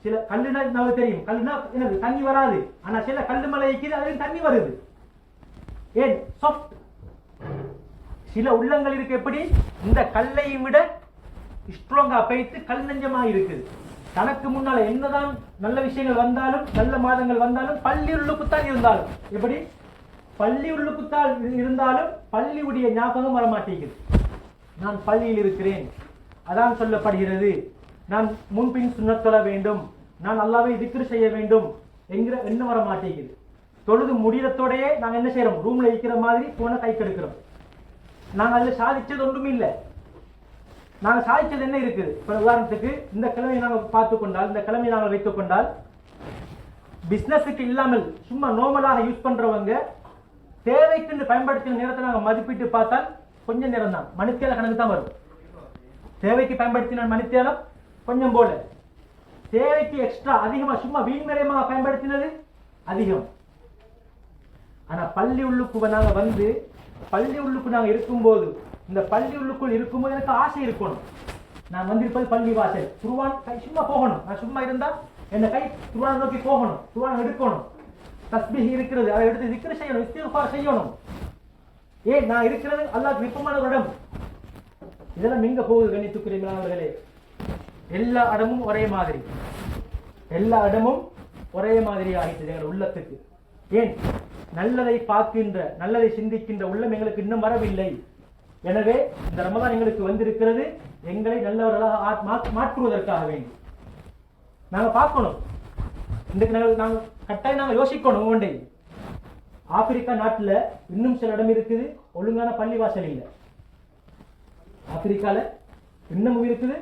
சில கல்லுனா நமக்கு தெரியும், கல்லுனா என்னது, தண்ணி வராது. ஆனா சில கல்லு மலை இருக்குது, அதுல தண்ணி வருது. ஏன்? சாஃப்ட். சில உள்ளங்கள் இருக்கு எப்படி, இந்த கல்லை விட ஸ்ட்ராங்கா பெய்த்து கல் நெஞ்சமாக இருக்குது. தனக்கு முன்னால என்னதான் நல்ல விஷயங்கள் வந்தாலும், நல்ல மாதங்கள் வந்தாலும், பள்ளி உள்ளுக்குத்தான் இருந்தாலும், எப்படி பள்ளி உள்ளுக்குத்தான் இருந்தாலும் பள்ளியுடைய ஞாபகம் வரமாட்டேங்குது. நான் பள்ளியில் இருக்கிறேன், அதான் சொல்லப்படுகிறது, நான் முன்பின் சுன்னத் தொழ வேண்டும், நான் அல்லாஹ்வை திக்ர் செய்ய வேண்டும் என்கிற எண்ணம் வர மாட்டேங்குது. தொழுது முடியறதோடயே நாங்கள் என்ன செய்யறோம், ரூம்ல இருக்கிற மாதிரி போன கை கெடுக்கிறோம். நாங்கள் அதில் சாதிச்சது ஒன்றும் இல்லை. நாங்கள் சாதிச்சது என்ன இருக்குது? இப்போ உதாரணத்துக்கு இந்த கிழமையை நாங்கள் பார்த்து கொண்டால், இந்த கிழமையை நாங்கள் வைத்துக் கொண்டால், பிசினஸுக்கு இல்லாமல் சும்மா நார்மலாக யூஸ் பண்றவங்க தேவைக்கு பயன்படுத்தின நேரத்தை நாங்கள் மதிப்பிட்டு பார்த்தால் கொஞ்சம் நேரம் தான், மணித்தேல கணக்கு தான் வரும். தேவைக்கு பயன்படுத்தின மணித்தேலம் கொஞ்சம் போல, தேவைக்கு எக்ஸ்ட்ரா அதிகமா சும்மா வீண்மறையமாக பயன்படுத்தினது அதிகம். ஆனா பள்ளி உள்ளுக்கு நாங்க வந்து, பள்ளி உள்ளுக்கு நாங்க இருக்கும்போது, இந்த பள்ளி உள்ளுக்குள் இருக்கும்போது எனக்கு ஆசை இருக்கணும். நான் வந்திருப்பது பள்ளி வாசல், குர்ஆன் கை சும்மா போகணும். நான் சும்மா இருந்தா என்ன கை குர்ஆன் நோக்கி போகணும், குர்ஆன் எடுக்கணும். தஸ்பீஹ் இருக்கிறது, அதை எடுத்து திக்ர் செய்யணும், இஸ்திக்ஃபார் செய்யணும். ஏன்? நான் இருக்கிறது அல்லாஹ்வுக்கு விருப்பமான ஒரு இடம். இதெல்லாம் எங்க போகுது கண்ணியத்துக்குரிய அவர்களே? எல்லா இடமும் ஒரே மாதிரி, எல்லா இடமும் ஒரே மாதிரி ஆகிட்டு எங்கள் உள்ளத்துக்கு. ஏன்? நல்லதை பார்க்கின்ற, நல்லதை சிந்திக்கின்ற உள்ளம் எங்களுக்கு இன்னும் வரவில்லை. எனவே இந்த ரமதான் எங்களுக்கு வந்திருக்கிறது எங்களை நல்லவர்களாக மாற்றுவதற்காக வேண்டி. நாங்க பார்க்கணும், இன்றைக்கு நாங்கள் கட்டாயம் நாங்கள் யோசிக்கணும். ஒன்றை ஆப்பிரிக்கா நாட்டுல இன்னும் சில இடம் இருக்குது ஒழுங்கான பள்ளிவாசல் இல்லை. ஆப்பிரிக்கால இன்னமும் இருக்குது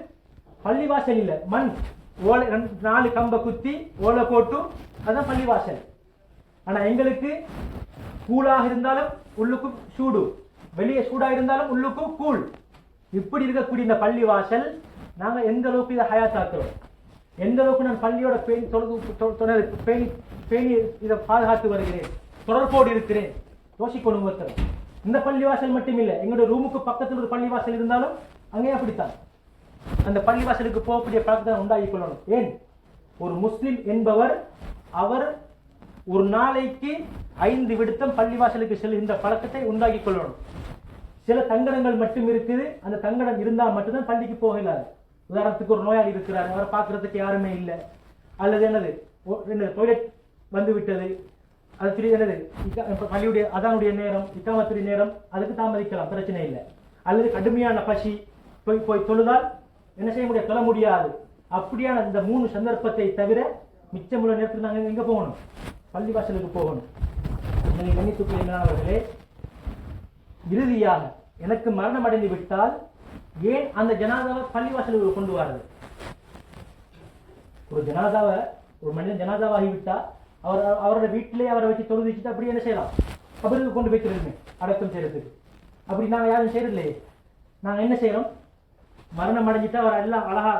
பள்ளிவாசல் இல்லை. மண் ஓலை 4 கம்ப குத்தி ஓலை போட்டு அதான் பள்ளிவாசல். ஆனா எங்களுக்கு கூலாக இருந்தாலும் உள்ளுக்கும் சூடு, வெளியே சூடா இருந்தாலும் உள்ளுக்கும் கூல். இப்படி இருக்கக்கூடிய இந்த பள்ளிவாசல் நாங்க எந்த அளவுக்கு இதை ஹயாத்தாக்குறோம், எந்த அளவுக்கு நான் பள்ளியோட பேணி இதை பாதுகாத்து வருகிறேன், தொடர்போடு இருக்கிறேன். யோசிக்கணும் ஒருத்தர். இந்த பள்ளிவாசல் மட்டும் இல்லை, எங்களுடைய ரூமுக்கு பக்கத்தில் ஒரு பள்ளிவாசல் இருந்தாலும் அங்கே அப்படித்தான். அந்த பள்ளிவாசலுக்கு போகக்கூடிய பழக்கத்தை உண்டாகி கொள்ளணும். ஏன்? ஒரு முஸ்லிம் என்பவர் அவர் ஒரு நாளைக்கு 5 விடுத்தம் பள்ளிவாசலுக்கு செல்கின்ற பழக்கத்தை உண்டாக்கி கொள்ளணும். சில தங்கடங்கள் மட்டும் இருக்குது, அந்த தங்கடம் இருந்தால் மட்டும்தான் பள்ளிக்கு போகலாது. உதாரணத்துக்கு ஒரு நோயாளி இருக்கிறார், அவரை பார்க்கறதுக்கு யாருமே இல்லை, அல்லது என்னது டாய்லெட் வந்து விட்டது, அது என்னது பள்ளியுடைய அதானுடைய நேரம், இக்காமத்துடைய நேரம், அதுக்கு தாமதிக்கலாம், பிரச்சனை இல்லை. அல்லது கடுமையான பசி போய் போய் தொழுதால் என்ன செய்ய முடியாது, தொழ முடியாது. அப்படியான இந்த 3 சந்தர்ப்பத்தை தவிர மிச்சமுள்ள நேரத்தில் நாங்கள் எங்கே போகணும்? பள்ளிவாசலுக்கு போகணும். கண்ணியத்துக்குரியவர்களே, இறுதியாக எனக்கு மரணம் அடைந்து விட்டால் ஏன் அந்த ஜனாதாவை பள்ளிவாசலுக்கு கொண்டு வர்றது? ஒரு ஜனாதாவை, ஒரு மனிதன் ஜனாதாவாகிவிட்டா அவரோட வீட்டிலே அவரை வச்சு தொழுது வச்சுட்டு அப்படி என்ன செய்யலாம்? கபருக்கு கொண்டு போய் திரும்பி அடக்கம் செய்யறதுக்கு. அப்படி நாங்கள் யாரும் செய்யறதில்லையே. நாங்கள் என்ன செய்யறோம்? மரணம் அடைஞ்சிட்டு அவர் எல்லாம் அழகா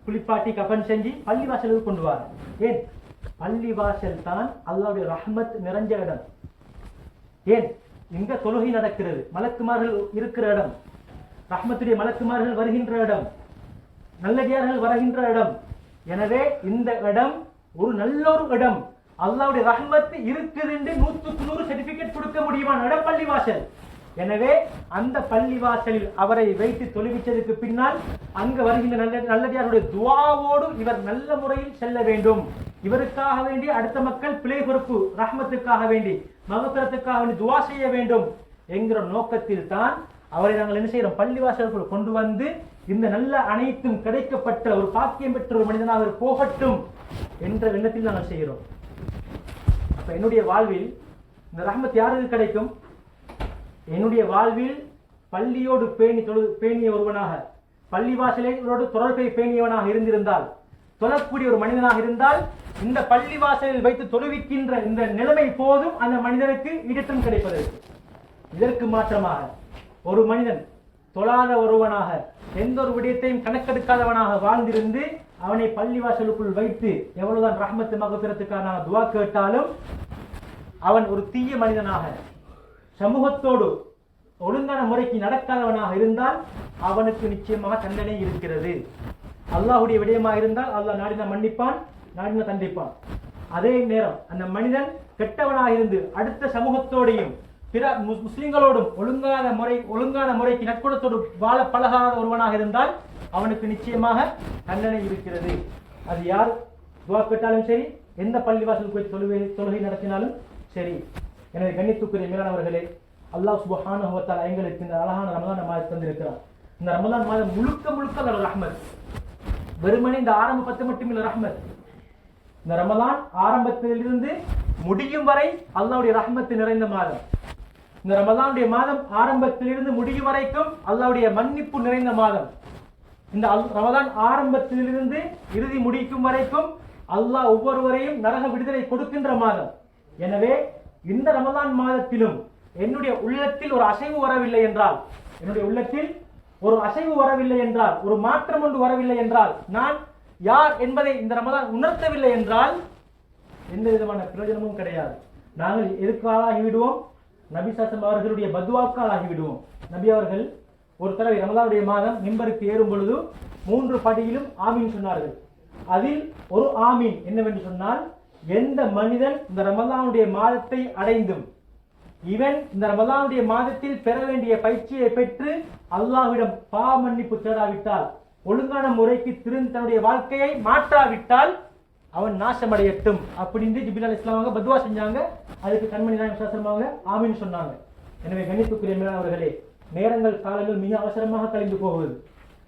குளிப்பாட்டி கஃன் செஞ்சு பள்ளிவாசலுக்கு கொண்டு வர. ஏன்? பள்ளிவாசல் தான் அல்லாஹ்வுடைய ரஹ்மத் நிறைஞ்ச இடம். ஏன்? இங்க தொழுகை நடக்கிறது, மலக்குமார்கள் இருக்கிற இடம், ரஹ்மத்துடைய மலக்குமார்கள் வருகின்ற இடம், நல்லடியார்கள் வருகின்ற இடம். எனவே இந்த இடம் ஒரு நல்ல ஒரு இடம். அல்லாஹ்வுடைய ரஹ்மத் இருக்குது என்று 100க்கு 100 சர்டிபிகேட் கொடுக்க முடியுமான இடம் பள்ளிவாசல். எனவே அந்த பள்ளிவாசலில் அவரை வைத்து தொழுவிச்சதுக்கு பின்னால் அங்கு வருகின்ற நல்லடியாருடைய துஆவோடு இவர் நல்ல முறையில் செல்ல வேண்டும். இவருக்காக வேண்டி அடுத்த மக்கள் பிழை பொறுப்பு ரஹ்மத்துக்காக வேண்டி மகஃபிரத்துக்காக வேண்டி துஆ செய்ய வேண்டும் என்கிற நோக்கத்தில் தான் அவரை நாங்கள் என்ன செய்யறோம்? பள்ளிவாசலுக்குள் கொண்டு வந்து இந்த நல்ல அனைத்தும் கிடைக்கப்பட்ட ஒரு பாக்கியம் பெற்ற ஒரு மனிதனாக அவர் போகட்டும் என்ற எண்ணத்தில் நாங்கள் செய்கிறோம். அப்ப என்னுடைய வாழ்வில் இந்த ரஹ்மத் யாருக்கு கிடைக்கும்? என்னுடைய வாழ்வில் பள்ளியோடு பேணிய ஒருவனாக, பள்ளிவாசலோடு தொடர்பை பேணியவனாக இருந்திருந்தால், தொழக்கூடிய ஒரு மனிதனாக இருந்தால், இந்த பள்ளிவாசலில் வைத்து தொழுவிக்கின்ற இந்த நிலைமை போதும் அந்த மனிதனுக்கு ஈடேற்றம் கிடைப்பதற்கு. இதற்கு மாற்றமாக ஒரு மனிதன் தொழாத ஒருவனாக, எந்த ஒரு விடயத்தையும் கணக்கெடுக்காதவனாக வாழ்ந்திருந்து அவனை பள்ளிவாசலுக்குள் வைத்து எவ்வளவுதான் ரஹ்மத்து மகஃபிரத்துக்கான துஆ கேட்டாலும் அவன் ஒரு தீய மனிதனாக, சமூகத்தோடு ஒழுங்கான முறைக்கு நடக்காதவனாக இருந்தால் அவனுக்கு நிச்சயமாக தண்டனை இருக்கிறது. அல்லாஹ்வுடைய விடயமாக இருந்தால் அல்லாஹ் நாடின மன்னிப்பான், நாடின தண்டிப்பான். அதே நேரம் அந்த மனிதன் கெட்டவனாக இருந்து அடுத்த சமூகத்தோடையும் பிற முஸ்லிம்களோடும் ஒழுங்கான முறைக்கு நற்குணத்தோடு வாழ பழகாத ஒருவனாக இருந்தால் அவனுக்கு நிச்சயமாக தண்டனை இருக்கிறது. அது யார் துஆ கேட்டாலும் சரி, எந்த பள்ளிவாசலுக்கு போய் தொழுகை நடத்தினாலும் சரி. எனவே கண்ணியத்துக்குரிய மேலானவர்களே, அல்லாஹ் சுப்ஹானஹு வ தஆலா எங்களுக்கு இந்த அழகான ரமலான் மாதத்தை தந்திருக்கிறார். இந்த ரமலான் மாதம் முழுக்க ரஹ்மத். வெறுமனே இந்த ஆரம்ப 10 மட்டும் இல்ல ரஹ்மத். இந்த ரமலான் ஆரம்பத்திலிருந்து முடியும் வரை அல்லாஹ்வுடைய ரஹ்மத் நிறைந்த மாதம். இந்த ரமலானுடைய மாதம் ஆரம்பத்திலிருந்து முடியும் வரைக்கும் அல்லாஹ்வுடைய மன்னிப்பு நிறைந்த மாதம். இந்த ரமலான் ஆரம்பத்திலிருந்து இறுதி முடிக்கும் வரைக்கும் அல்லாஹ் ஒவ்வொருவரையும் நரக விடுதலை கொடுக்கின்ற மாதம். எனவே இந்த ரமலான் மாதத்திலும் என்னுடைய உள்ளத்தில் ஒரு அசைவு வரவில்லை என்றால், ஒரு மாற்றம் ஒன்று வரவில்லை என்றால், நான் யார் என்பதை இந்த ரமலான் உணர்த்தவில்லை என்றால் எந்த விதமான பிரயோஜனமும் கிடையாது. நாங்கள் எதுக்கு ஆளாகிவிடுவோம்? நபி ஸல்லல்லாஹு அவர்களுடைய பத்வாவுக்கு ஆளாகிவிடுவோம். நபி அவர்கள் ஒரு தடவை ரமலானுடைய மாதம் மிம்பருக்கு ஏறும் பொழுது 3 படியிலும் ஆமீன் சொன்னார்கள். அதில் ஒரு ஆமீன் என்னவென்று சொன்னால், எந்த மனிதன் இந்த ரமலானுடைய மாதத்தை அடைந்தும் இவன் இந்த ரமலானுடைய மாதத்தில் பெற வேண்டிய பயிற்சியை பெற்று அல்லாஹ்விடம் பாவ மன்னிப்பு தேடாவிட்டால், ஒழுங்கான முறைக்கு தன்னுடைய வாழ்க்கையை மாற்றாவிட்டால் அவன் நாசமடையட்டும் அப்படின்னு ஜிப்ரீல் அலைஹிஸ்ஸலாம் அவங்க பத்வா செஞ்சாங்க. அதுக்கு கண்மணி நாயகம் ஸல்லல்லாஹு அலைஹி வஸல்லம் ஆமீன் சொன்னாங்க. எனவே கண்ணியத்துக்குரிய மேலானவர்களே, நேரங்கள் காலங்கள் மிக அவசரமாக கழிந்து போகுது.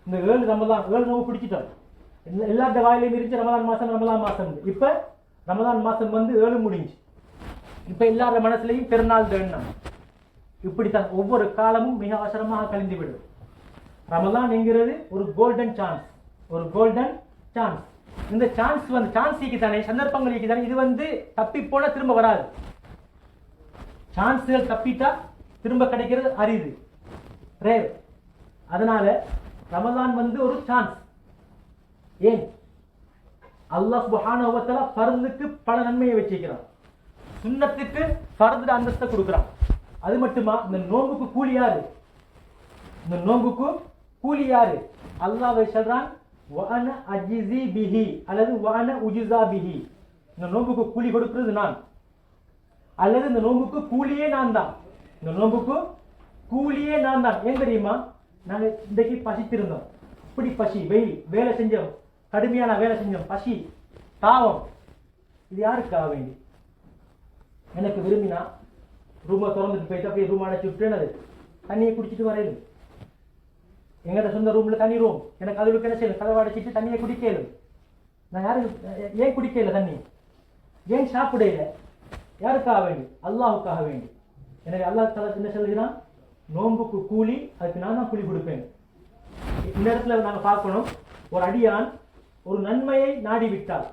இந்த 7 நோவு பிடிச்சிட்டோம். எல்லாத்த வாயிலையும் இருந்துச்சு ரமலான் மாசம். இப்ப ரமலான் மாசம் வந்து 7 முடிஞ்சு. இப்ப எல்லார மனசுலையும் பெருநாள் எண்ணம். இப்படித்தான் ஒவ்வொரு காலமும் மிக அவசரமாக கழிந்து விடும். ரமலான் என்கிறது ஒரு கோல்டன் சான்ஸ். இந்த சான்ஸ் தானே, சந்தர்ப்பங்களுக்கு தானே. இது வந்து தப்பி போனா திரும்ப வராது. சான்ஸ்கள் தப்பிட்டா திரும்ப கிடைக்கிறது அரிது, ரேர். அதனால ரமலான் வந்து ஒரு சான்ஸ். ஏன்? அல்லாஹ் சுப்ஹானஹு வ தஆலா ஃபர்துக்கு பல நன்மையை வச்சிருக்கிறான், சுன்னத்துக்கு ஃபர்து அந்தஸ்தை கொடுக்குறான். அது மட்டுமா, இந்த நோம்புக்கு கூலி யாரு? அல்லாஹ் சொல்றான், வஅன அஜ்ஸி பிஹி அல்லது வஅன உஜ்ஸா பிஹி. இந்த நோம்புக்கு கூலி கொடுக்கிறது நான், அல்லது இந்த நோம்புக்கு கூலியே நான் தான். ஏன் தெரியுமா? நாங்கள் இன்றைக்கு பசித்திருந்தோம். இப்படி பசி, வெயில், வேலை செஞ்சோம், கடுமையான வேலை செஞ்சோம், பசி, தாவம். இது யாருக்காக வேண்டி? எனக்கு விரும்பினா ரூமை திறந்துட்டு போயிட்டு அப்படியே ரூம் அடைச்சி விட்டுனது தண்ணியை குடிச்சிட்டு வரையிலும். எங்கட சொந்த ரூம்ல தண்ணி ரூம், எனக்கு அதுக்கு என்ன செய்யணும், கதவை அடைச்சிட்டு தண்ணியை குடிக்கலும். நான் யாரு ஏன் குடிக்கல தண்ணி, ஏன் சாப்பிடல, யாருக்காக வேண்டி, அல்லாஹுக்காக வேண்டி. எனவே அல்லாஹ் தஆலா என்ன சொல்கிறான், நோன்புக்கு கூலி, அதுக்கு நான் தான் கூலி கொடுப்பேன். இந்த இடத்துல நாங்க பார்க்கணும், ஒரு அடியான் ஒரு நன்மையை நாடி விட்டால்,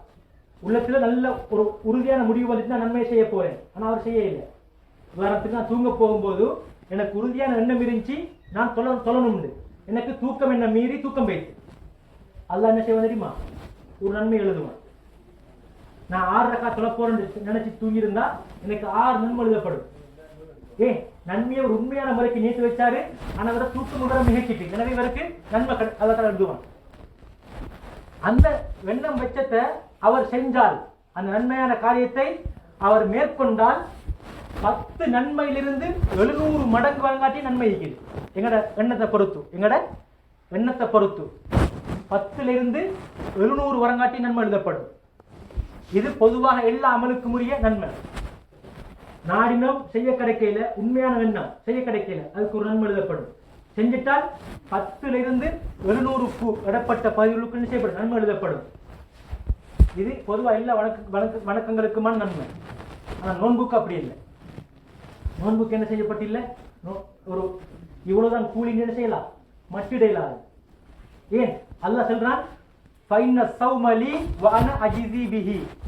உள்ளத்துல நல்ல ஒரு உறுதியான முடிவு வந்துட்டு நான் நன்மையை செய்ய போறேன், ஆனா அவர் செய்ய இல்லை. உதாரணத்துக்கு நான் தூங்க போகும்போது எனக்கு உறுதியான எண்ணம் இருந்துச்சு, நான் தொழணும், எனக்கு தூக்கம் என்ன மீறி தூக்கம் போயிடுச்சு. அல்லாஹ் என்ன செய்வான் தெரியுமா, ஒரு நன்மை எழுதுவான். நான் 6 ரக்காத் தொழ போறேன்னு நினைச்சு தூங்கியிருந்தா எனக்கு 6 நன்மை எழுதப்படும். நன்மையை ஒரு உண்மையான முறைக்கு நீட்டு வச்சாரு, ஆனா அவரை தூக்கம் வர மிகச்சிட்டு, எனவே இவருக்கு நன்மை அல்லாஹ் எழுதுவான். அந்த வெண்ணம் வெச்சத்தை அவர் செஞ்சால், அந்த நன்மையான காரியத்தை அவர் மேற்கொண்டால் 10 நன்மையிலிருந்து 700 மடங்கு வழங்காட்டி நன்மை இருக்குது. எங்கட எண்ணத்தை பொறுத்து 10லிருந்து 700 வரங்காட்டி நன்மை எழுதப்படும். இது பொதுவாக எல்லா அமலுக்கும் உரிய நன்மை. நாடினம் செய்ய கிடைக்கல, உண்மையான எண்ணம் செய்ய கிடைக்கல, அதுக்கு ஒரு நன்மை எழுதப்படும். செஞ்சிட்டால் 10லிருந்து 700 இடப்பட்ட பதிவுகளுக்கு செய்யப்படும், நன்மை எழுதப்படும். இது பொதுவாக எல்லா வணக்கங்களுக்குமான நன்மை. ஆனால் நோன்புக்கு அப்படி இல்லை. நோன்புக்கு என்ன செய்யப்பட்டில்லை, ஒரு இவ்வளவுதான் கூலி என்ன செய்யலாம், மட்டிடையிலாது. ஏன் அல்லாஹ் சொல்றான்,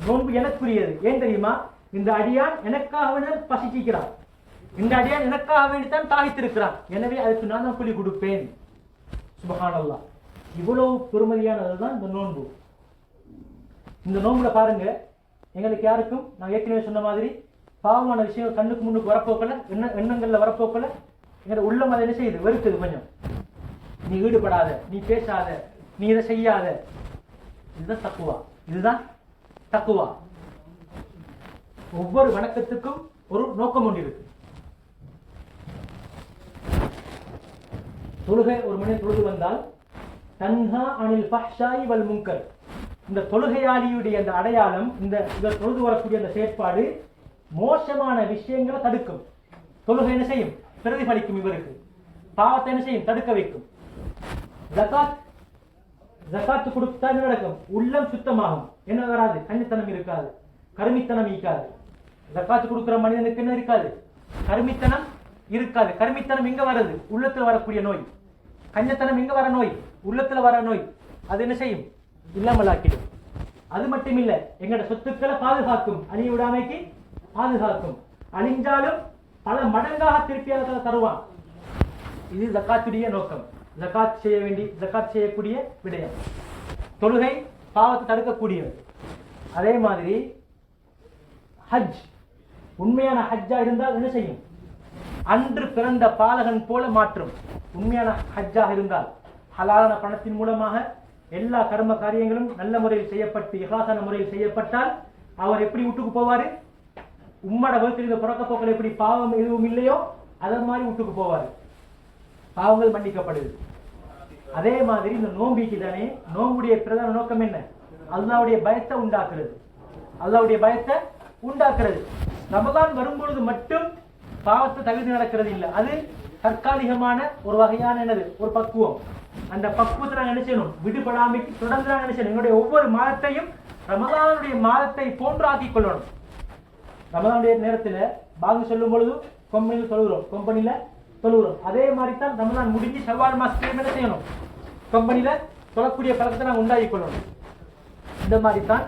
நோன்பு எனக்குரியது. ஏன் தெரியுமா, இந்த அடியான் எனக்காக பசிக்கிறான், இந்த அடியான் எனக்காக வேண்டித்தான் தாகித்திருக்கிறான், எனவே அதுக்கு நான் தான் கூலி கொடுப்பேன். சுப்ஹானல்லாஹ், இவ்வளவு பெருமதியானதுதான் இந்த நோன்பு. இந்த நோன்புல பாருங்க, எங்களுக்கு யாருக்கும் நான் ஏற்கனவே சொன்ன மாதிரி பாவமான விஷயம் கண்ணுக்கு முன்னுக்கு வரப்போக்கல, எண்ணங்கள்ல வரப்போக்கல, எங்க உள்ளம் அதை என்ன செய்யுது, வெறுக்குது. கொஞ்சம் நீ ஈடுபடாத, நீ பேசாத, நீ இதை செய்யாத. இதுதான் தக்குவா. ஒவ்வொரு வணக்கத்துக்கும் ஒரு நோக்கம் ஒன்று இருக்கு. தொழுகை ஒரு மனிதன் தொழுது வந்தால் தன்ஹா அனில் ஃபஹ்ஷாய் வல் முன்கர், இந்த தொழுகையாளியுடைய அந்த அடையாளம், இந்த தொழுது வரக்கூடிய அந்த செயற்பாடு மோசமான விஷயங்களை தடுக்கும். தொழுகை என்ன செய்யும், பிரதிபலிக்கும். இவருக்கு பாவத்தை என்ன செய்யும், தடுக்க வைக்கும். ஜகாத்து கொடுத்தா என்ன நடக்கும், உள்ளம் சுத்தமாகும், என்ன வராது, கன்னித்தனம் இருக்காது, கருமித்தனம் இருக்காது. ஜகாத்து கொடுக்கிற மனிதனுக்கு என்ன இருக்காது, கருமித்தனம் இருக்காது. கருமித்தனம் எங்க வருது, உள்ளத்துல வரக்கூடிய நோய். கஞ்சத்தனம் எங்க வர நோய், உள்ளத்துல வர நோய். அது என்ன செய்யும், இல்லாமலாக்கிடும். அது மட்டும் இல்ல, எங்கட சொத்துக்களை பாதுகாக்கும், அழிய விடாமைக்கு பாதுகாக்கும். அழிஞ்சாலும் பல மடங்காக திருப்பியாக தருவான். இது ஜகாத்துடைய நோக்கம். ஜகாத் செய்யக்கூடிய விடயம். தொழுகை பாவத்தை தடுக்கக்கூடியது. அதே மாதிரி ஹஜ், உண்மையான ஹஜ்ஜா இருந்தால் என்ன செய்யும், அன்று பிறந்த பாலகன் போல மாற்றும். உண்மையான ஹஜ்ஜாக இருந்தால் ஹலாலான பணத்தின் மூலமாக எல்லா கர்ம காரியங்களும் நல்ல முறையில் செய்யப்பட்டு இஹ்லாஸான முறையில் செய்யப்பட்டால் அவர் எப்படி வீட்டுக்கு போவாரு, உம்மட வகுத்தில் புறக்க போக்கள் எப்படி பாவம் எதுவும் இல்லையோ அதே மாதிரி வீட்டுக்கு போவாரு, பாவங்கள் மன்னிக்கப்படுது. அதே மாதிரி இந்த நோம்பிக்கு தானே, நோம்புடைய பிரதான நோக்கம் என்ன, அல்லாஹ்வுடைய பயத்தை உண்டாக்குறது. அல்லாஹ்வுடைய பயத்தை உண்டாக்குறது. ரமலான் வரும்பொழுது மட்டும் பாவத்தை தகுதி நடக்கிறது இல்லை, அது தற்காலிகமான ஒரு வகையான என்னது, ஒரு பக்குவம். அந்த பக்குவத்தை நாங்கள் என்ன செய்யணும், விடுபடாமைக்கு தொடர்ந்து நாங்கள் என்ன செய்யணும், எங்களுடைய ஒவ்வொரு மாதத்தையும் ரமலானுடைய மாதத்தை போன்று ஆக்கிக் கொள்ளணும். ரமலானுடைய நேரத்தில் பாங்கு சொல்லும் பொழுது கம்பெனியில் தொழுகிறோம். அதே மாதிரி தான் ரமலான் முடிஞ்சு ஷவ்வால் மாசத்துக்கு என்ன செய்யணும், கம்பெனியில தொழக்கூடிய பழக்கத்தை நாங்கள் உண்டாக்கி கொள்ளணும். இந்த மாதிரி தான்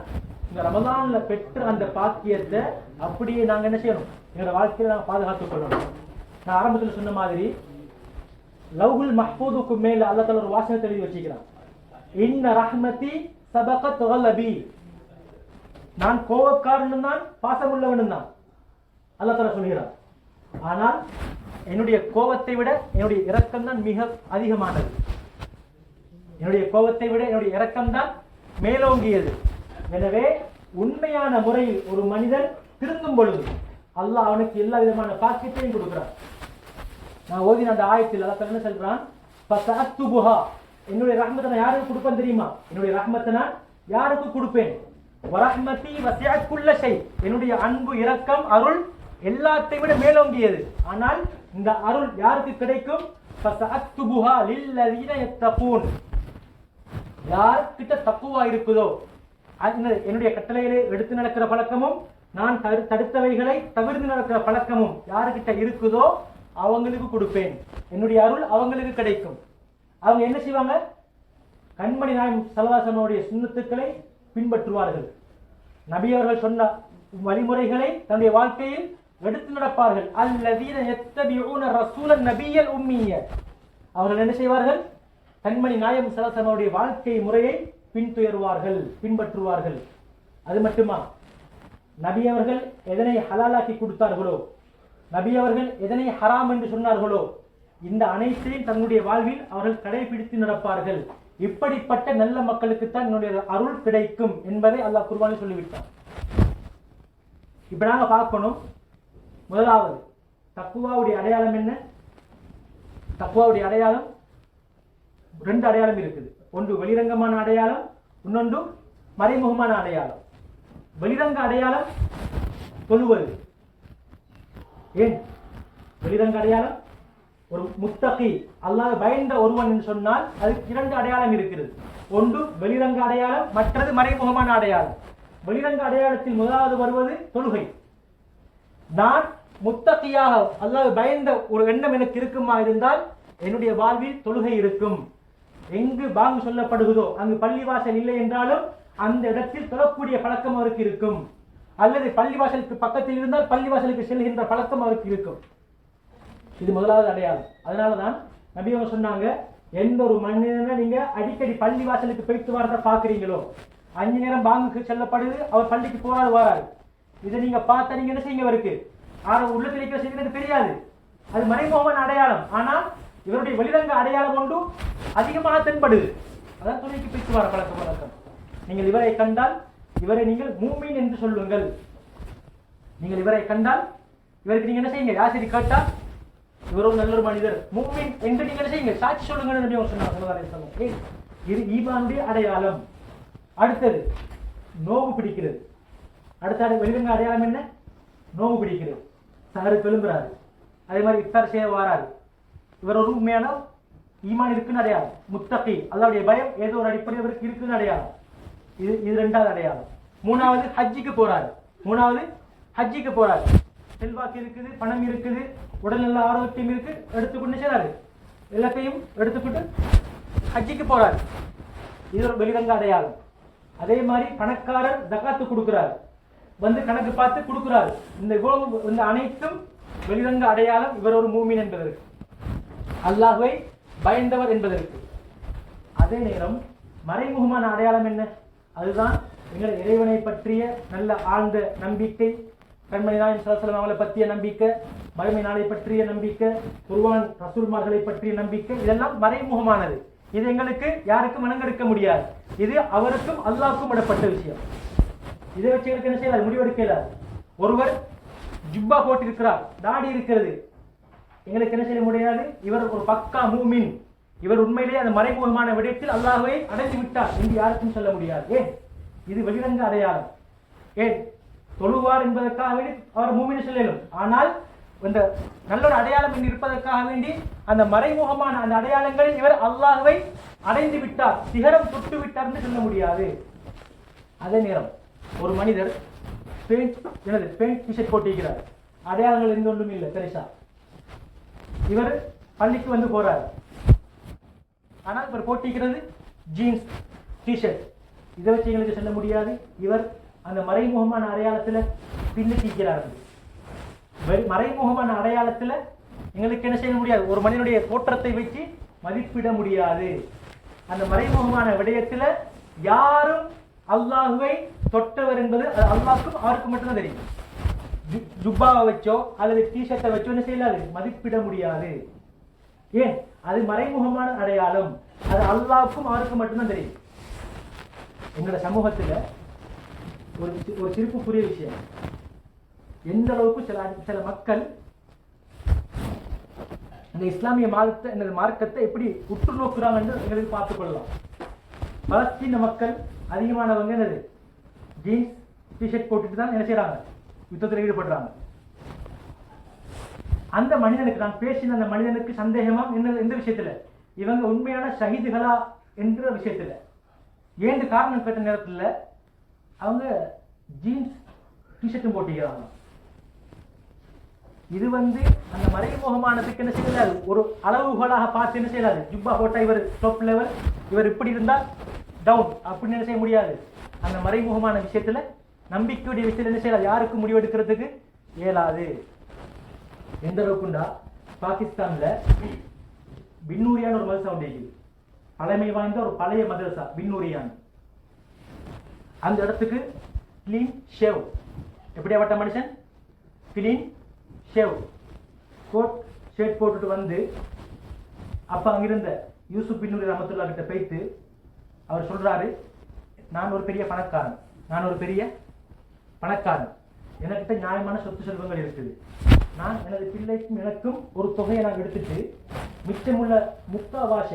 இந்த ரமலான்ல பெற்ற அந்த பாக்கியத்தை அப்படியே நாங்கள் என்ன செய்யணும், எங்களோட வாழ்க்கையில நாங்கள் பாதுகாத்துக் கொள்ளணும். நான் ஆரம்பத்தில் சொன்ன மாதிரி லவ்ஹுல் மஹ்பூதுக்கு மேல அல்லாஹ் தஆலா ஒரு வாசகத்தை எழுதி வச்சிருக்கிறான். இன்ன ரஹ்மதி சபகத் கலபி, நான் கோபக்காரனும் தான் பாசமுள்ளவனும் தான் அல்லாஹ் தஆலா சொல்கிறான். ஆனால் என்னுடைய கோபத்தை விட என்னுடைய இரக்கம் தான் மிக அதிகமானது. என்னுடைய கோபத்தை விட என்னுடைய இரக்கம் தான் மேலோங்கியது. எனவே உண்மையான முறையில் ஒரு மனிதன் திருந்தும் பொழுது அல்லாஹ் அவனுக்கு எல்லா விதமான பாக்கியத்தையும் கொடுக்கிறான். நான் ஓதின அந்த ஆயத்தில் அல்லாஹ் என்ன சொல்றான், ஃபஸஅத்துபுஹா, என்னுடைய ரஹ்மத்தை நான் யாருக்கு கொடுப்பேன் தெரியுமா, என்னுடைய ரஹ்மத்தை நான் யாருக்கு கொடுப்பேன், வரஹ்மதி வஸிஅத் குல்ல ஷை, என்னுடைய அன்பு இரக்கம் அருள் எல்லாத்தை விட மேலோங்கியது. ஆனால் இந்த அருள் யாருக்கு கிடைக்கும், ஃபஸஅக்துபுஹா லில்லதீன யத்தகூன். யார்கிட்ட தக்குவா இருக்குதோ, என்னுடைய கட்டளைகளை எடுத்து நடக்கிற பழக்கமும் நான் தடுத்தவைகளை தவிர்த்து நடக்கிற பழக்கமும் யாருக்கிட்ட இருக்குதோ அவங்களுக்கு கொடுப்பேன். என்னுடைய அருள் அவங்களுக்கு கிடைக்கும். அவங்க என்ன செய்வாங்க? கண்மணி நாயகம் ஸல்லல்லாஹு அலைஹி வஸல்லம் சுன்னத்துக்களை பின்பற்றுவார்கள். நபி அவர்கள் சொன்ன வழிமுறைகளை தன்னுடைய வாழ்க்கையில் எடுத்து நடப்பார்கள். அல்லதீன யத்தபிஊன ரசூலன் நபியல் உம்மிய. அவர்கள் என்ன செய்வார்கள்? கண்மணி நாயகம் ஸல்லல்லாஹு அலைஹி வஸல்லம் வாழ்க்கை முறையை பின்பற்றுவார்கள். அது மட்டுமா, நபி அவர்கள் எதனை ஹலாலாக்கி கொடுத்தார்களோ, நபி அவர்கள் எதனை ஹராம் என்று சொன்னார்களோ, இந்த அனைத்தையும் தன்னுடைய வாழ்வில் அவர்கள் கடைபிடித்து நடப்பார்கள். இப்படிப்பட்ட நல்ல மக்களுக்குத்தான் என்னுடைய அருள் கிடைக்கும் என்பதை அல்லாஹ் குர்ஆனில் சொல்லிவிட்டான். இப்ப நாங்க பார்க்கணும், முதலாவது தக்வாவுடைய அடையாளம் என்ன? தக்வாவுடைய அடையாளம் ரெண்டு அடையாளம் இருக்குது. ஒன்று வெளிரங்கமான அடையாளம், இன்னொன்று மறைமுகமான அடையாளம். வெளிரங்க அடையாளம் தொழுவது. ஏன் வெளிரங்க அடையாளம்? ஒரு முத்தகி, அல்லாஹ் பயந்த ஒருவன் என்று சொன்னால் அதுக்கு இரண்டு அடையாளம் இருக்கிறது. ஒன்று வெளிரங்க அடையாளம், மற்றது மறைமுகமான அடையாளம். வெளிரங்க அடையாளத்தில் முதலாவது வருவது தொழுகை. நான் முத்தகியாக அல்லாஹ் பயந்த ஒரு எண்ணம் எனக்கு இருக்குமா இருந்தால் என்னுடைய வாழ்வில் தொழுகை இருக்கும். எங்கு பாங்கு சொல்லப்படுகிறதோ அங்கு பள்ளிவாசல் இல்லை என்றாலும் அந்த இடத்தில் தொழக்கூடிய பழக்கம் அவருக்கு இருக்கும். அல்லது பள்ளிவாசலுக்கு பக்கத்தில் இருந்தால் பள்ளிவாசலுக்கு செல்கின்ற பழக்கம் அவருக்கு இருக்கும். இது முதலாவது அடையாளம். அதனாலதான் நபி அவங்க சொன்னாங்க, எந்த ஒரு மனிதனை நீங்க அடிக்கடி பள்ளிவாசலுக்கு போய்த்து வரத பாக்குறீங்களோ, 5 நேரம் பாங்குக்கு செல்லப்படுது, அவர் பள்ளிக்கு போறாது வராது, இதை நீங்க பார்த்தா நீங்க என்ன செய்யுங்க? அவருக்கு உள்ளத்தில் இருக்கிற செய்கிறது தெரியாது. அது மறைமுகமான அடையாளம். ஆனால் இவருடைய வெளிரங்க அடையாளம் ஒன்று அதிகமாக தென்படுது. அதான் துணைக்கு போய்த்து வர பழக்கம். நீங்கள் இவரை கண்டால் இவரை நீங்கள் மூமின் என்று சொல்லுங்கள். நீங்கள் இவரை கண்டால் இவருக்கு நீங்க என்ன செய்யுங்க? யாசிரி கேட்டா இவர் ஒரு நல்ல ஒரு மனிதர், மூமின் என்று நீங்க என்ன செய்யுங்க? சாட்சி சொல்லுங்க. இது ஈமானுடைய அடையாளம். அடுத்தது நோவு பிடிக்கிறது. அடுத்த வெளிரங்க அடையாளம் என்ன? நோவு பிடிக்கிறது. சஹரு எழும்புறாரு, அதே மாதிரி இஃப்தார் செய்ய வராரு. இவர் ஒரு உண்மையான ஈமான் இருக்குன்னு அடையாளம். முத்தகி, அல்லாஹ்வுடைய பயம் ஏதோ ஒரு அடிப்படையில் இவருக்கு இருக்குன்னு அடையாளம். இது ரெண்டாவது அடையாளம். மூணாவது ஹஜ்ஜிக்கு போறாரு. செல்வாக்கு இருக்குது, பணம் இருக்குது, உடல்நல ஆரோக்கியம் இருக்கு, எடுத்துக்கொண்டு செய்றாரு. எல்லாத்தையும் எடுத்துக்கிட்டு ஹஜ்ஜிக்கு போறாரு. இது ஒரு வெளிரங்க அடையாளம். அதே மாதிரி பணக்காரர் ஜகாத்து கொடுக்கிறார், வந்து கணக்கு பார்த்து கொடுக்கிறார். இந்த அனைத்தும் வெளிரங்க அடையாளம். இவர் ஒரு மூமின் என்பதற்கு, அல்லாஹ்வை பயந்தவர் என்பதற்கு. அதே நேரம் மறைமுகமான அடையாளம் என்ன? அதுதான் எங்கள் இறைவனை பற்றிய நல்ல ஆழ்ந்த நம்பிக்கை, கண்மணி நாயகம் ஸல்லல்லாஹு அலைஹி வஸல்லம் அவங்களை பற்றிய நம்பிக்கை, மறுமை நாளை பற்றிய நம்பிக்கை, குர்ஆன் ரசூல்மார்களை பற்றிய நம்பிக்கை. இதெல்லாம் மறைமுகமானது. இது எங்களுக்கு யாருக்கும் மனங்கெடுக்க முடியாது. இது அவருக்கும் அல்லாஹ்வுக்கும் விடப்பட்ட விஷயம். இதை வச்சு எனக்கு என்ன செய்யலாம்? முடிவெடுக்கல. ஒருவர் ஜுப்பா போட்டிருக்கிறார், தாடி இருக்கிறது, எங்களுக்கு என்ன செய்ய முடியாது? இவர் ஒரு பக்கா மூமின், இவர் உண்மையிலேயே அந்த மறைமுகமான விடயத்தில் அல்லாஹ்வை அடைந்து விட்டார் என்று யாருக்கும் சொல்ல முடியாது. ஏன்? இது வெளிரங்க அடையாளம். ஏன்? தொழுவார் என்பதற்காக வேண்டி அவர் மூமின் சொல்லலும், ஆனால் இந்த நல்ல ஒரு அடையாளம் என்று இருப்பதற்காக வேண்டி அந்த மறைமுகமான அந்த அடையாளங்களில் இவர் அல்லாஹ்வை அடைந்து விட்டார், சிகரம் தொட்டு விட்டார் என்று சொல்ல முடியாது. அதே நேரம் ஒரு மனிதர் பேண்ட் டிஷர்ட் போட்டிருக்கிறார், அடையாளங்கள் எந்த ஒன்றும் இல்லை பெருசா. இவர் பள்ளிக்கு வந்து போறார், ஆனால் இவர் போட்டிருக்கிறது ஜீன்ஸ் டிஷர்ட். இதை வச்சு எங்களுக்கு சொல்ல முடியாது இவர் அந்த மறைமுகமான அடையாளத்துல பின்னிக்கிறார்கள். மறைமுகமான அடையாளத்துல எங்களுக்கு என்ன செய்ய முடியாது? ஒரு மனிதனுடைய தோற்றத்தை வச்சு மதிப்பிட முடியாது. அந்த மறைமுகமான விடயத்துல யாரும் அல்லாஹ்வை தொட்டவர் என்பது அல்லாஹ்வுக்கும் அவருக்கு மட்டும்தான் தெரியும். ஜுப்பாவை வச்சோ அல்லது டிஷர்ட்டை வச்சோ என்ன செய்யலாது? மதிப்பிட முடியாது. ஏன்? அது மறைமுகமான அடையாளம். அது அல்லாஹ்வுக்கும் அவருக்கு மட்டும்தான் தெரியும். எங்களோட சமூகத்துல ஒரு சிரிப்புக்குரிய விஷயம், எந்த அளவுக்கு சில மக்கள் இந்த இஸ்லாமிய மார்க்கத்தை எப்படி உற்று நோக்குறாங்க என்று எங்களுக்கு பார்த்துக் கொள்ளலாம். பலஸ்தீன மக்கள் அதிகமானவங்க என்னது? ஜீன்ஸ் டிஷர்ட் போட்டுட்டு தான் என்ன செய்யறாங்க? யுத்தத்தில் ஈடுபடுறாங்க. அந்த மனிதனுக்கு நான் பேசின அந்த மனிதனுக்கு சந்தேகமா என்ன எந்த விஷயத்துல இவங்க உண்மையான ஷஹீதுகளா என்கிற விஷயத்துல ஏன் காரணம் கேட்ட நேரத்துல அவங்க ஜீன்ஸ் டிஷர்ட்டும் போட்டிக்கிறாங்க. இது அந்த மறைமுகமானதுக்கு என்ன செய்யலாது, ஒரு அளவுகளாக பார்த்து என்ன செய்யலாது. ஜுப்பா போட்டா இவர் டாப் லெவல், இவர் இப்படி இருந்தா டவுன் அப்படின்னு என்ன செய்ய முடியாது. அந்த மறைமுகமான விஷயத்துல நம்பிக்கையுடைய விஷயத்துல என்ன செய்யலாது, யாருக்கும் முடிவெடுக்கிறதுக்கு இயலாது. எந்த அளவுக்குண்டா பாகிஸ்தான்ல பின்னூரியான ஒரு மதரசா உண்டு, பழமை வாய்ந்த ஒரு பழைய மதரசா பின்னூரியான். அந்த இடத்துக்கு கிளீன் ஷேவ், எப்படியாப்பட்ட மனுஷன், கிளீன் ஷேவ், கோட் ஷர்ட் போட்டுட்டு அப்ப அங்கிருந்த யூசுப் பின்னூரி ரஹ்மத்துல்லாஹ் கிட்ட போயிட்டு அவர் சொல்றாரு, நான் ஒரு பெரிய பணக்காரன், எனக்கிட்ட நியாயமான சொத்து செல்வங்கள் இருக்குது. நான் எனது பிள்ளைக்கும் எனக்கும் ஒரு தொகையை நான் எடுத்துட்டு மிச்சமுள்ள முக்காவாச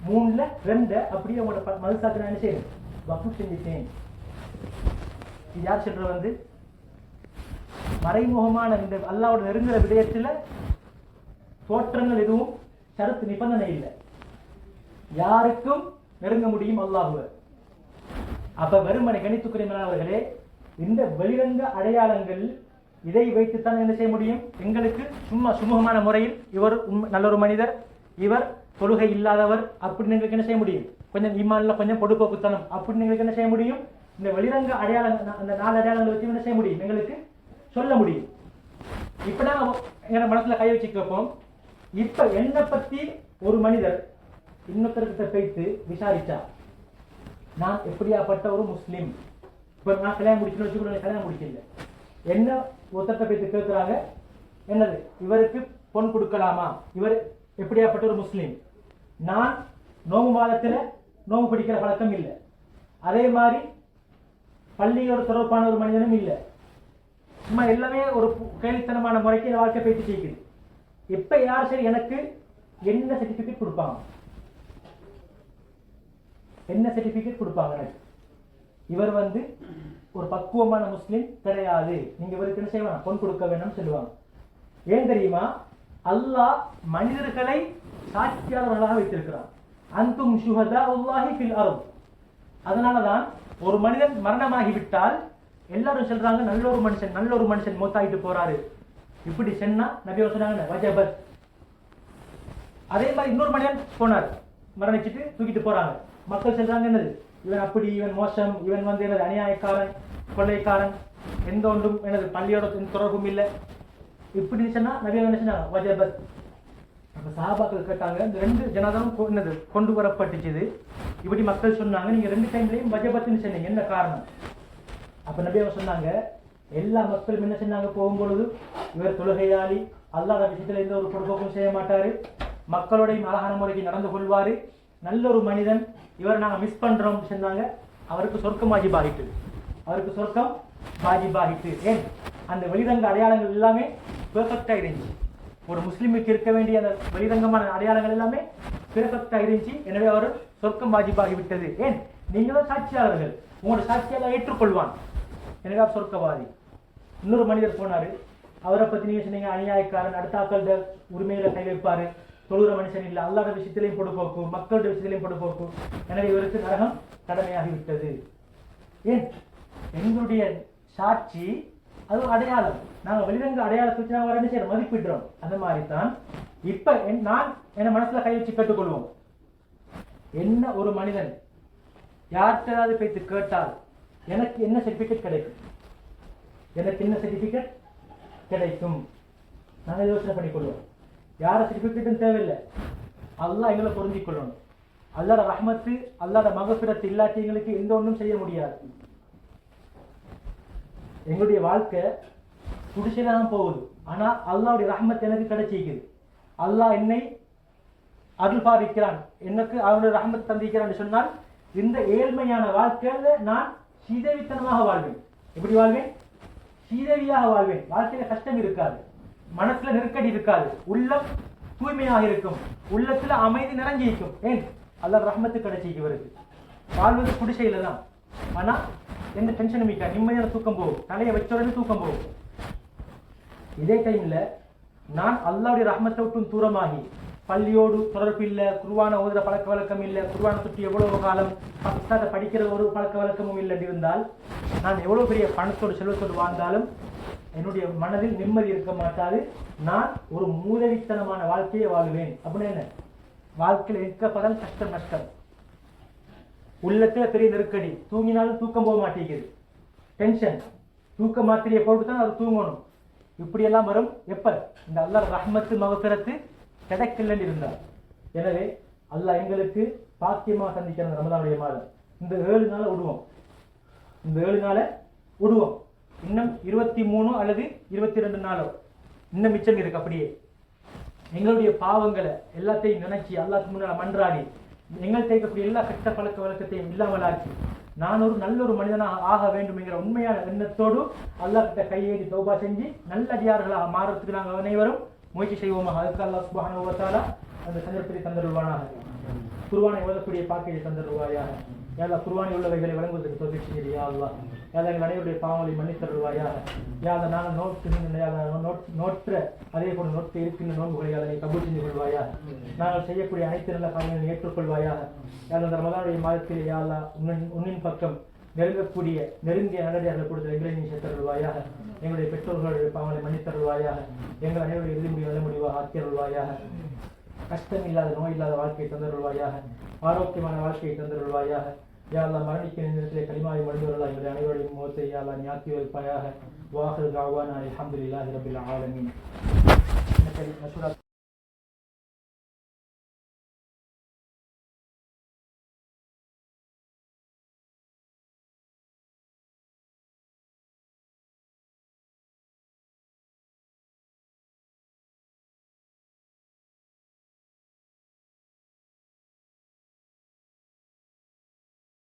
3/2 அப்படியே உங்களோட மதுசாக்கு நான் என்ன செய்யணும், வக்ஃப் செஞ்சுட்டேன். இது யார் சொல்ற மறைமுகமான இந்த அல்லாஹ்வோட நெருங்குற விடயத்துல தோற்றங்கள் எதுவும் ஷரத்து நிபந்தனை இல்லை, யாருக்கும் நெருங்க முடியும் அல்லாஹ்வை. அப்ப வெறுமனை கணித்துக்குரியவர்களே, இந்த வெளிரங்க அடையாளங்கள் இதை வைத்துத்தான் என்ன செய்ய முடியும், எங்களுக்கு சுமூகமான முறையில் இவர் நல்ல ஒரு மனிதர், இவர் தொழுகை இல்லாதவர் அப்படின்னு எங்களுக்கு என்ன செய்ய முடியும், கொஞ்சம் ஈமான்ல கொஞ்சம் பொடுப்போக்குத்தனம் அப்படின்னு எங்களுக்கு என்ன செய்ய முடியும். இந்த வெளிரங்க அடையாளங்கள், அந்த 4 அடையாளங்களை வச்சு என்ன செய்ய முடியும், எங்களுக்கு சொல்ல முடியும். இப்ப நான் எங்க மனசுல கை வச்சு கேட்போம், இப்ப என்னை பத்தி ஒரு மனிதர் இன்னொருத்தர்கிட்ட போயிட்டு விசாரிச்சா, நான் எப்படியாப்பட்ட ஒரு முஸ்லீம், இப்ப நான் கல்யாணம் முடிச்சுன்னு வச்சுக்கணும், கல்யாணம் முடிக்கல, என்ன ஒருத்தர்கிட்ட போயிட்டு கேட்கிறாங்க, என்னது இவருக்கு பொன் கொடுக்கலாமா, இவர் எப்படியாப்பட்ட ஒரு முஸ்லீம், நான் நோம்பு மாதத்துல நோம்பு பிடிக்கிற பழக்கம் இல்லை, அதே மாதிரி பள்ளியோட தொடர்பான ஒரு மனிதனும் இல்லை, சும்மா எல்லாமே ஒரு கேலித்தனமான முறைக்கு வாழ்க்கை பேச்சு செய்யுது. இப்ப யார் சரி எனக்கு என்ன சர்டிபிகேட் கொடுப்பாங்க, என்ன சர்டிபிகேட் கொடுப்பாங்க எனக்கு, இவர் ஒரு பக்குவமான முஸ்லிம் கிடையாது, நீங்க இவருக்கு என்ன செய்வாங்க, பொன் கொடுக்க வேணும்னு சொல்லுவாங்க. ஏன் தெரியுமா, அல்லாஹ் மனிதர்களை சாட்சியாளர்களாக வைத்திருக்கிறார். அன்தும் ஷுஹதாஉல்லாஹி ஃபில் அர்த். அதனாலதான் ஒரு மனிதன் மரணமாகிவிட்டால் எல்லாரும் சொல்றாங்க, நல்ல ஒரு மனுஷன் மூத்தாயிட்டு போறாரு, இப்படி சொன்னா நபி சொன்னாங்க வஜபத். அதே மாதிரி இன்னொரு மனிதன் போனார், மரணிச்சுட்டு தூக்கிட்டு போறாங்க, மக்கள் சொல்றாங்க என்னது, இவன் அப்படி, இவன் மோசம், இவன் எனது அநியாயக்காரன், கொள்ளைக்காரன், எந்த ஒன்றும் எனது பள்ளியோட தொடர்பும் இல்லை, இப்படி சொன்னா நபி என்ன சொன்னாங்க வஜபத். அப்ப சஹாபாக்கள் கேட்டாங்க, இந்த 2 ஜனாதாவும் என்னது கொண்டு வரப்பட்டுச்சு, இப்படி மக்கள் சொன்னாங்க, நீங்க 2 டைம்லயும் வஜபத்னு சொன்னீங்க, என்ன காரணம்? அப்ப நபி அவங்க சொன்னாங்க, எல்லா மக்களும் என்ன சொன்னாங்க, போகும்பொழுது இவர் தொழுகையாளி, அல்லாஹ் விஷயத்துல எந்த ஒரு பொறுப்போக்கும் செய்ய மாட்டாரு, மக்களோடையும் அழகான முறைக்கு நடந்து கொள்வாரு, நல்ல ஒரு மனிதன், இவர் நாங்க மிஸ் பண்றோம் சொன்னாங்க. அவருக்கு சொர்க்கம் வாஜிபாகிட்டு, ஏன் அந்த வெளிரங்க அடையாளங்கள் எல்லாமே பெர்ஃபெக்டா இருந்துச்சு. ஒரு முஸ்லிமுக்கு இருக்க வேண்டிய அந்த வெளிரங்கமான அடையாளங்கள் எல்லாமே பெர்ஃபெக்டா இருந்துச்சு. எனவே அவர் சொர்க்கம் வாஜிபாகி விட்டது. ஏன், நீங்களும் சாட்சியாளர்கள், உங்களோட சாட்சியாளர் ஏற்றுக்கொள்வான், எனவே அவர் சொர்க்கவாதி. இன்னொரு மனிதர் போனாரு, அவரை பத்தி நீங்க சொன்னீங்க அநியாயக்காரன், அடுத்த ஆக்கள உரிமையில கை வைப்பாரு, தொழுகிற மனுஷன் இல்லை, அல்லாத விஷயத்திலையும் பொடுப்போக்கு, மக்களுடைய விஷயத்திலையும் பொடுப்போக்கு, எனவே இவருக்கு நரகம் கடமையாகிவிட்டது. ஏன், எங்களுடைய சாட்சி அது அடையாளம், நாங்க வெளிரங்க அடையாளத்தை வச்சு நாங்க என்ன செய்யறோம், மதிப்பிடுறோம். அந்த மாதிரி தான் இப்ப நான் என்ன மனசுல கை வச்சு கேட்டுக்கொள்வோம், என்ன ஒரு மனிதன் யார்கிட்ட போய்த்து கேட்டால் எனக்கு என்ன சர்டிபிகேட் கிடைக்கும், நாங்கள் யோசனை பண்ணிக்கொள்வோம். யார சர்டிபிகேட்டும் தேவையில்லை, அல்லாஹ் எங்களை பொருந்திக் கொள்ளணும். அல்லாஹ்வோட ரஹ்மத்து, அல்லாஹ்வோட மகஃபிரத் இல்லாட்டி எங்களுக்கு எந்த ஒன்றும் செய்ய முடியாது. எங்களுடைய வாழ்க்கை குடிசைதான் போகுது, ஆனா அல்லாஹ்வுடைய ரஹ்மத் எனக்கு கிடைச்சிக்குது. அல்லாஹ் என்னை அருள் பாவிக்கிறான், எனக்கு அவனுடைய ரஹ்மத் தந்திக்கிறான் சொன்னால் இந்த ஏழ்மையான வாழ்க்கையில நான் சீதேவித்தனமாக வாழ்வேன். எப்படி வாழ்வேன்? சீதேவியாக வாழ்வேன். வாழ்க்கையில கஷ்டம் இருக்காது, மனசுல நெருக்கடி இருக்காது, உள்ளம் தூய்மையாக இருக்கும், உள்ளத்துல அமைதி நிறைஞ்சிருக்கும். ஏன், அல்லாஹ் ரஹ்மத்து கிடைச்சிக்கு வருது. வாழ்வது குடிசையில தான், ஆனா எந்த டென்ஷனும் இருக்கா, நிம்மதியான தூக்கம் போகும், தலையை வச்ச உடனே தூக்கம் போகும். இதே டைம்ல நான் அல்லாஹ்வுடைய ரஹ்மத்தை விட்டும் தூரமாகி பள்ளியோடு தொடர்பு இல்லை, குர்ஆனை ஓதுற பழக்க வழக்கம் இல்லை, குர்ஆனை சுற்றி எவ்வளவு காலம் புத்தகத்தை படிக்கிற ஒரு பழக்க வழக்கமும் இல்லை இருந்தால் நான் எவ்வளவு பெரிய பணத்தோடு செல்வத்தோடு வாழ்ந்தாலும் என்னுடைய மனதில் நிம்மதி இருக்க மாட்டாது. நான் ஒரு மூதவித்தனமான வாழ்க்கையை வாழுவேன். அப்படின்னு என்ன? வாழ்க்கையில் இருக்கப்பதான் கஷ்டம் நஷ்டம், உள்ளத்துல பெரிய நெருக்கடி, தூங்கினாலும் தூக்கம் போக மாட்டேங்குது, டென்ஷன், தூக்க மாத்திரையை போட்டு தான் அது தூங்கணும். இப்படியெல்லாம் வரும் எப்ப? இந்த அல்லாஹ் ரஹ்மத்து மகஃபிரத்து கிடைக்கலன்னு இருந்தார். எனவே அல்லாஹ் எங்களுக்கு பாக்கியமாக சந்திக்கிற ரமலானுடைய மாதம் இந்த 7 நாளை விடுவோம். இந்த 7 நாளை விடுவோம். இன்னும் 23 அல்லது 22 நாளோ இன்னும் மிச்சம் இருக்கு. அப்படியே எங்களுடைய பாவங்களை எல்லாத்தையும் நினைச்சு அல்லாஹ்க்கு முன்னால மன்றாடி எங்கள் தேக்கக்கூடிய எல்லா கெட்ட பழக்க வழக்கத்தையும் இல்லாமலாக்கி நான் ஒரு நல்ல ஒரு மனிதனாக ஆக வேண்டும் என்கிற உண்மையான எண்ணத்தோடு அல்லாஹ் கிட்ட கையேறி தௌபா செஞ்சு நல்லடியார்களாக மாறுறதுக்கு நாங்கள் அனைவரும் முயற்சி செய்வோமாக. அதுக்கு அல்லாஹ் சுப்ஹானஹு வ தஆலா அந்த சந்தர்ப்பத்தை தந்தருவானாக. குர்ஆனை ஓதக்கூடிய பாக்கியத்தை தந்தருவாயாக. யாழ்லா குர்ஆனில் உள்ளவைகளை வழங்குவதற்கு தௌஃபீக் செய்து யா அல்லாஹ். யாழ்லா எங்கள் அனைவருடைய பாவங்களை மன்னித்தருள்வாயாக. யாழ்லா நாங்கள் நோற்ற அதே போல நோட்டு இருக்கின்ற நோன்புகளை அதை கபூல் செஞ்சு கொள்வாயாக. நாங்கள் செய்யக்கூடிய அனைத்து நல்ல காரியங்களை ஏற்றுக்கொள்வாயாக. யாழ்லா இந்த ரமலானுடைய மாதத்தில் யாழ்லா உன்னின் பக்கம் நெருங்கிய நல்லடியார்கள் கொடுத்த எங்களை நீ சேர்த்தருள்வாயாக. எங்களுடைய பெற்றோர்களுடைய பாவங்களை மன்னித்தருள்வாயாக. எங்கள் அனைவருடைய இறுதி முடிவு நல்ல முடிவாக ஆக்கியருள்வாயாக. கஷ்டம் இல்லாத நோய் இல்லாத வாழ்க்கையை தந்தருள்வாயாக. ஆரோக்கியமான வாழ்க்கையை தந்தருள்வாயாக. யா அல்லாஹ் மரணிக்கிற நேரத்திலே கலிமாவை மொழிந்தவர்களாக எங்களுடைய அனைவருடைய முகத்தை யா அல்லாஹ் ஞாக்கி வைப்பாயாக. வாஹிரு தஅவானா அல்ஹம்துலில்லாஹி ரப்பில் ஆலமீன்.